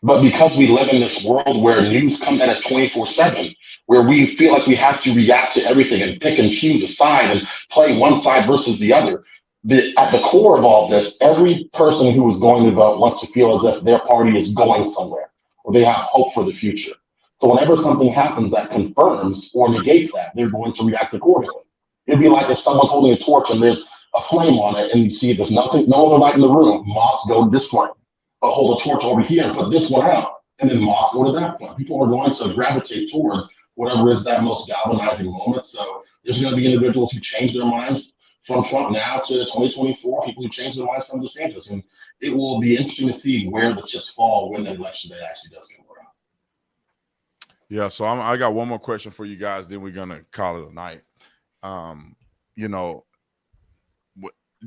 But because we live in this world where news comes at us 24/7, where we feel like we have to react to everything and pick and choose a side and play one side versus the other, at the core of all this, every person who is going to vote wants to feel as if their party is going somewhere or they have hope for the future. So whenever something happens that confirms or negates that, they're going to react accordingly. It'd be like if someone's holding a torch and there's a flame on it and you see there's no other light in the room, moths go to this flame. But hold a torch over here and put this one out, and then moths go to that one. People are going to gravitate towards whatever is that most galvanizing moment. So there's going to be individuals who change their minds from Trump now to 2024, people who change their minds from DeSantis. And it will be interesting to see where the chips fall when the election day actually does come around. Yeah, so I got one more question for you guys, then we're going to call it a night.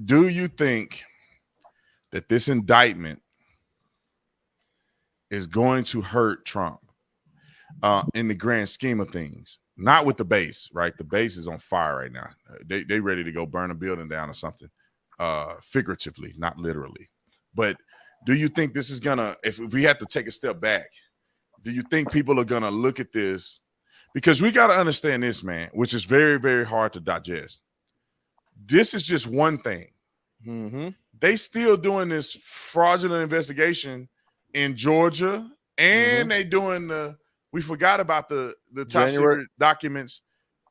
Do you think that this indictment is going to hurt Trump in the grand scheme of things? Not with the base, right? The base is on fire right now. They ready to go burn a building down or something, figuratively, not literally. But do you think this is gonna, if we have to take a step back, do you think people are gonna look at this? Because we got to understand this, man, which is very, very hard to digest. This is just one thing. Mm-hmm. They still doing this fraudulent investigation in Georgia, and they doing we forgot about the top secret documents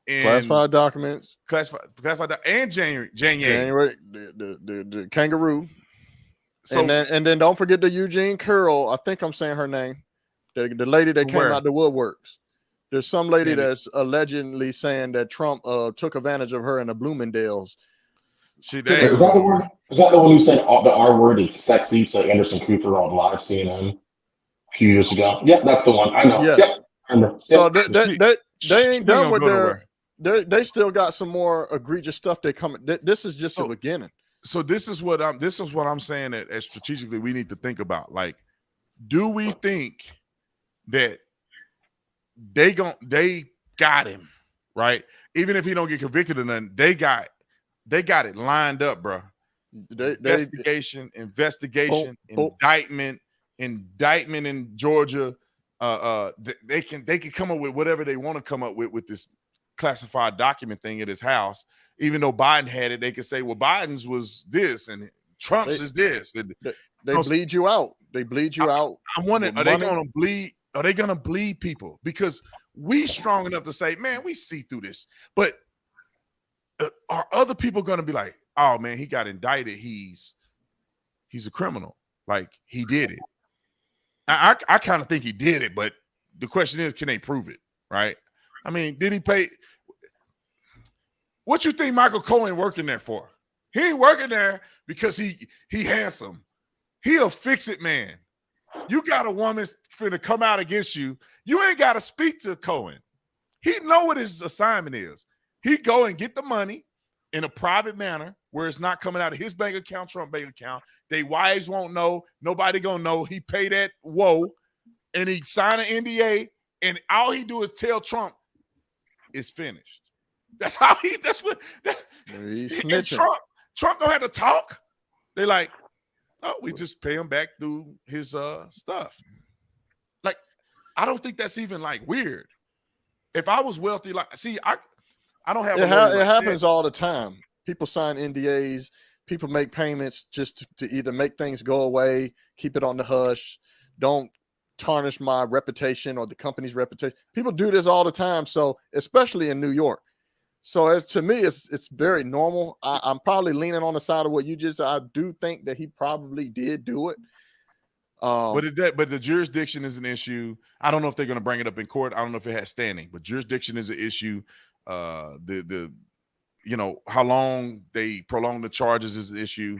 and classified documents, classified and January the kangaroo. So and then don't forget the Eugene Curl. I think I'm saying her name. The lady that came out the woodworks. There's some lady that's allegedly saying that Trump took advantage of her in the Bloomingdale's. Is that the word? Is that the one who said the R word is sexy? So Anderson Cooper on live CNN a few years ago. Yeah, that's the one. I know. Yes. Yeah, I know. So they ain't done with their. They still got some more egregious stuff. They coming. This is just the beginning. So this is what I'm saying that as strategically we need to think about. Like, do we think that they got him right? Even if he don't get convicted or nothing, they got it lined up, bro. Investigation, indictment in Georgia. They can come up with whatever they want to come up with this classified document thing at his house. Even though Biden had it, they could say, well, Biden's was this and Trump's is this. And they bleed you out. They bleed you out. I'm wondering, are they going to bleed? Are they going to bleed people? Because we strong enough to say, man, we see through this. But are other people going to be like, oh man, he got indicted. He's a criminal. Like he did it. I kind of think he did it, but the question is, can they prove it? Right? I mean, did he pay? What you think Michael Cohen working there for? He ain't working there because he handsome. He a fix-it man. You got a woman finna come out against you. You ain't got to speak to Cohen. He know what his assignment is. He go and get the money in a private manner where it's not coming out of his bank account, Trump bank account. They wives won't know. Nobody gonna know. He pay that and he sign an NDA, and all he do is tell Trump it's finished. That's how he's snitching. Trump don't have to talk. They like, oh, we just pay him back through his stuff. Like, I don't think that's even like weird. If I was wealthy, like, see, I don't have. It happens all the time. People sign NDAs. People make payments just to either make things go away, keep it on the hush, don't tarnish my reputation or the company's reputation. People do this all the time. So, especially in New York, So as to me, it's very normal. I'm probably leaning on the side of what you just. I do think that he probably did do it. But the jurisdiction is an issue. I don't know if they're going to bring it up in court. I don't know if it has standing, but jurisdiction is an issue. The how long they prolong the charges is an issue.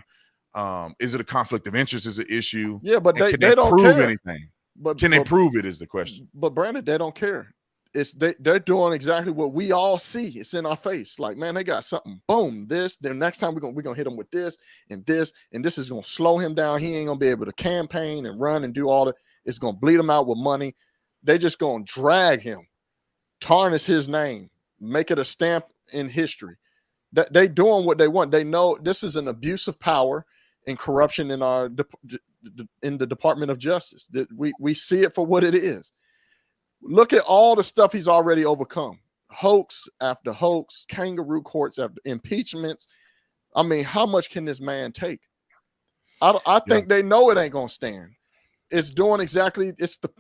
Is it a conflict of interest is an issue? Yeah, but they can don't prove care. anything. But can they prove it is the question. But Brandon, they don't care. It's they're doing exactly what we all see. It's in our face. Like, man, they got something. Boom, this. Then next time we're gonna hit him with this, and this is gonna slow him down. He ain't gonna be able to campaign and run and do all that. It's gonna bleed him out with money. They just gonna drag him, tarnish his name, make it a stamp in history. That they doing what they want. They know this is an abuse of power and corruption in the Department of Justice. That we see it for what it is. Look at all the stuff he's already overcome. Hoax after hoax, kangaroo courts after impeachments. I mean, how much can this man take? I think they know it ain't gonna stand. It's doing exactly.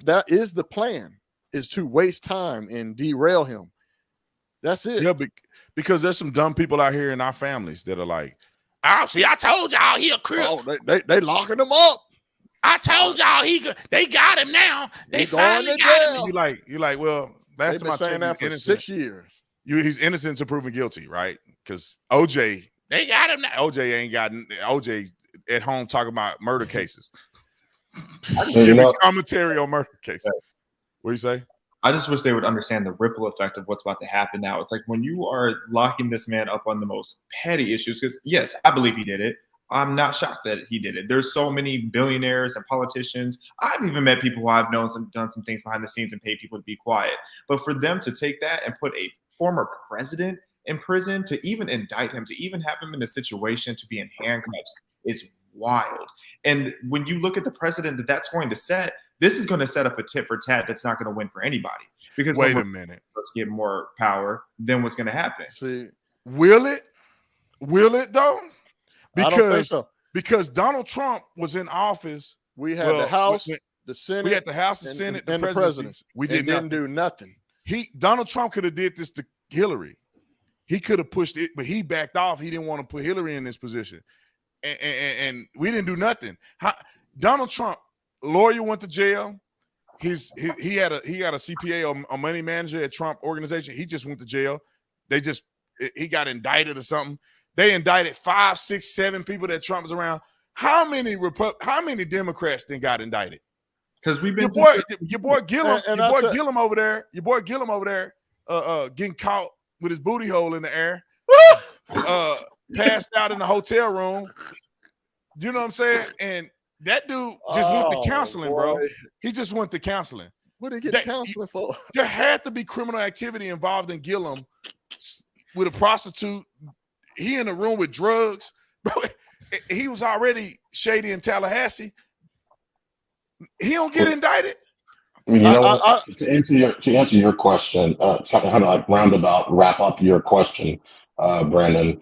That is the plan, is to waste time and derail him. That's it. Yeah, because there's some dumb people out here in our families that are like, "Oh, see, I told y'all he a crip. Oh, they locking him up. I told y'all they got him now. They finally got him." You like, well, they've been saying that for 6 years. He's innocent to proven guilty, right? Because OJ, they got him now. OJ ain't gotten OJ at home talking about murder cases. Commentary on murder cases. What do you say? I just wish they would understand the ripple effect of what's about to happen now. It's like when you are locking this man up on the most petty issues, because yes, I believe he did it. I'm not shocked that he did it. There's so many billionaires and politicians. I've even met people who I've known done some things behind the scenes and paid people to be quiet. But for them to take that and put a former president in prison, to even indict him, to even have him in a situation to be in handcuffs is wild. And when you look at the precedent that's going to set, this is going to set up a tit for tat that's not going to win for anybody. Because wait a minute, let's get more power. Then what's going to happen? See, will it? Will it though? I don't think so. Because Donald Trump was in office. We had the House, the Senate. We had the House, the Senate, and the presidency. We didn't do nothing. Donald Trump could have did this to Hillary. He could have pushed it, but he backed off. He didn't want to put Hillary in this position, and we didn't do nothing. Donald Trump, lawyer, went to jail. He had a CPA or a money manager at Trump organization. He just went to jail. He got indicted or something. They indicted 5, 6, 7 people that Trump was around. How many Democrats then got indicted? Because we've been your boy Gillum over there. Your boy Gillum over there, getting caught with his booty hole in the air, passed out in the hotel room. You know what I'm saying? And that dude just went to counseling, bro. He just went to counseling. What did he get counseling for? There had to be criminal activity involved in Gillum with a prostitute. He in a room with drugs, bro. He was already shady in Tallahassee. He don't get indicted. You know what? To answer your question, kind of like roundabout wrap up your question, Brandon.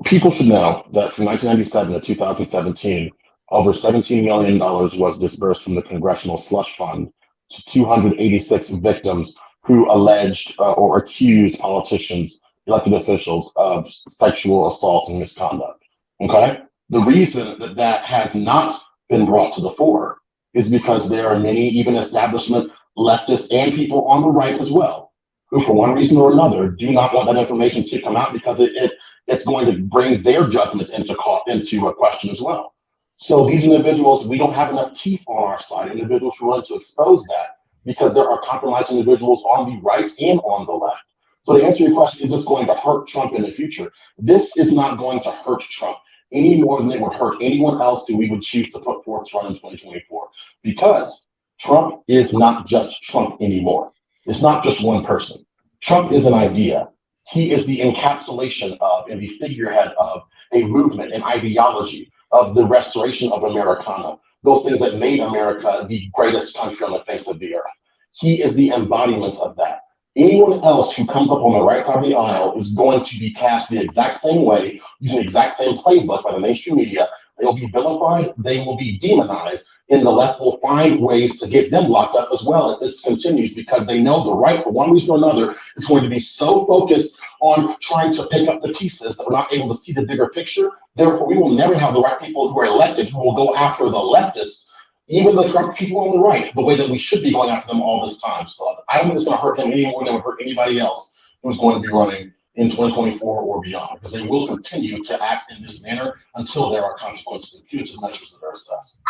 People should know that from 1997 to 2017, over $17 million was disbursed from the Congressional Slush Fund to 286 victims who alleged or accused politicians, elected officials, of sexual assault and misconduct. Okay? The reason that has not been brought to the fore is because there are many, even establishment leftists and people on the right as well, who for one reason or another do not want that information to come out because it's going to bring their judgment into a question as well. So these individuals, we don't have enough teeth on our side, individuals who are willing to expose that, because there are compromised individuals on the right and on the left. So to answer your question, is this going to hurt Trump in the future? This is not going to hurt Trump any more than it would hurt anyone else who we would choose to put forth to run in 2024. Because Trump is not just Trump anymore. It's not just one person. Trump is an idea. He is the encapsulation of and the figurehead of a movement, an ideology of the restoration of Americana, those things that made America the greatest country on the face of the earth. He is the embodiment of that. Anyone else who comes up on the right side of the aisle is going to be cast the exact same way, using the exact same playbook by the mainstream media. They will be vilified, they will be demonized, and the left will find ways to get them locked up as well if this continues, because they know the right, for one reason or another, is going to be so focused on trying to pick up the pieces that we're not able to see the bigger picture. Therefore, we will never have the right people who are elected who will go after the leftists, even the corrupt people on the right, the way that we should be going after them all this time. So I don't think it's going to hurt him any more than it would hurt anybody else who's going to be running in 2024 or beyond, because they will continue to act in this manner until there are consequences and punitive measures that are assessed.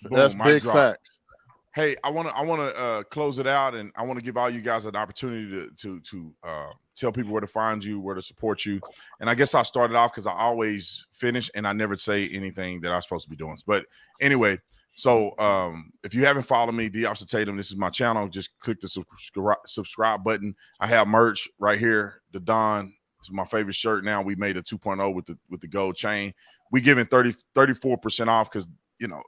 That's big facts. Hey, I want to close it out, and I want to give all you guys an opportunity to tell people where to find you, where to support you. And I guess I'll start it off because I always finish and I never say anything that I'm supposed to be doing. But anyway, so if you haven't followed me, D. Tatum, this is my channel. Just click the subscribe button. I have merch right here. The Don is my favorite shirt now. We made a 2.0 with the gold chain. We giving 34% off because, you know,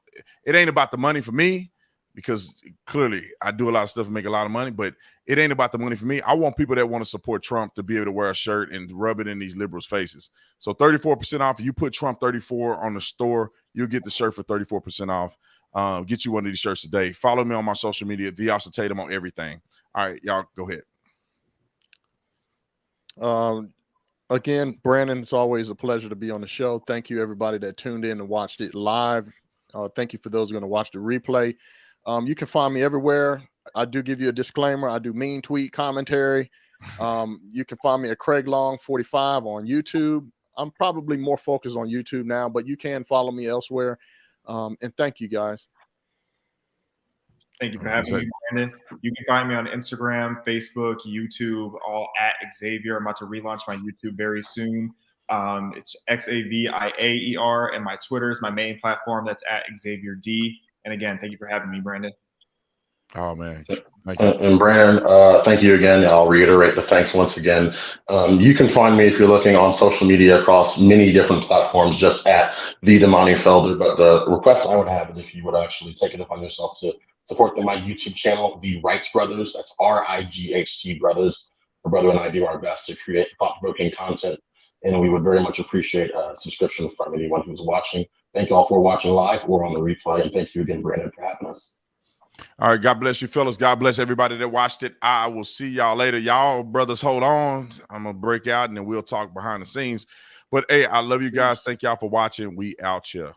it ain't about the money for me, because clearly I do a lot of stuff and make a lot of money, but it ain't about the money for me. I want people that want to support Trump to be able to wear a shirt and rub it in these liberals' faces. So 34% off. If you put Trump 34 on the store, you'll get the shirt for 34% off. Get you one of these shirts today. Follow me on my social media, Latest Tatum on everything. All right, y'all go ahead. Again, Brandon, it's always a pleasure to be on the show. Thank you, everybody that tuned in and watched it live. Thank you for those who are going to watch the replay. You can find me everywhere. I do give you a disclaimer. I do mean tweet commentary. You can find me at Craig Long 45 on YouTube. I'm probably more focused on YouTube now, but you can follow me elsewhere. And thank you, guys. Thank you for having me, Brandon. You can find me on Instagram, Facebook, YouTube, all at Xavier. I'm about to relaunch my YouTube very soon. It's Xavier, and my Twitter is my main platform. That's at Xavier D. And again, thank you for having me, Brandon. Oh, man. Thank you. And Brandon, thank you again. I'll reiterate the thanks once again. You can find me if you're looking on social media across many different platforms, just at the Damani Felder. But the request I would have is if you would actually take it upon yourself to support my YouTube channel, The Rights Brothers. That's RIGHT Brothers. My brother and I do our best to create thought-provoking content, and we would very much appreciate a subscription from anyone who's watching. Thank you all for watching live or on the replay, and thank you again, Brandon, for having us. All right, God bless you, fellas. God bless everybody that watched it. I will see y'all later. Y'all brothers, hold on. I'm gonna break out and then we'll talk behind the scenes. But hey, I love you guys. Thank y'all for watching. We out here.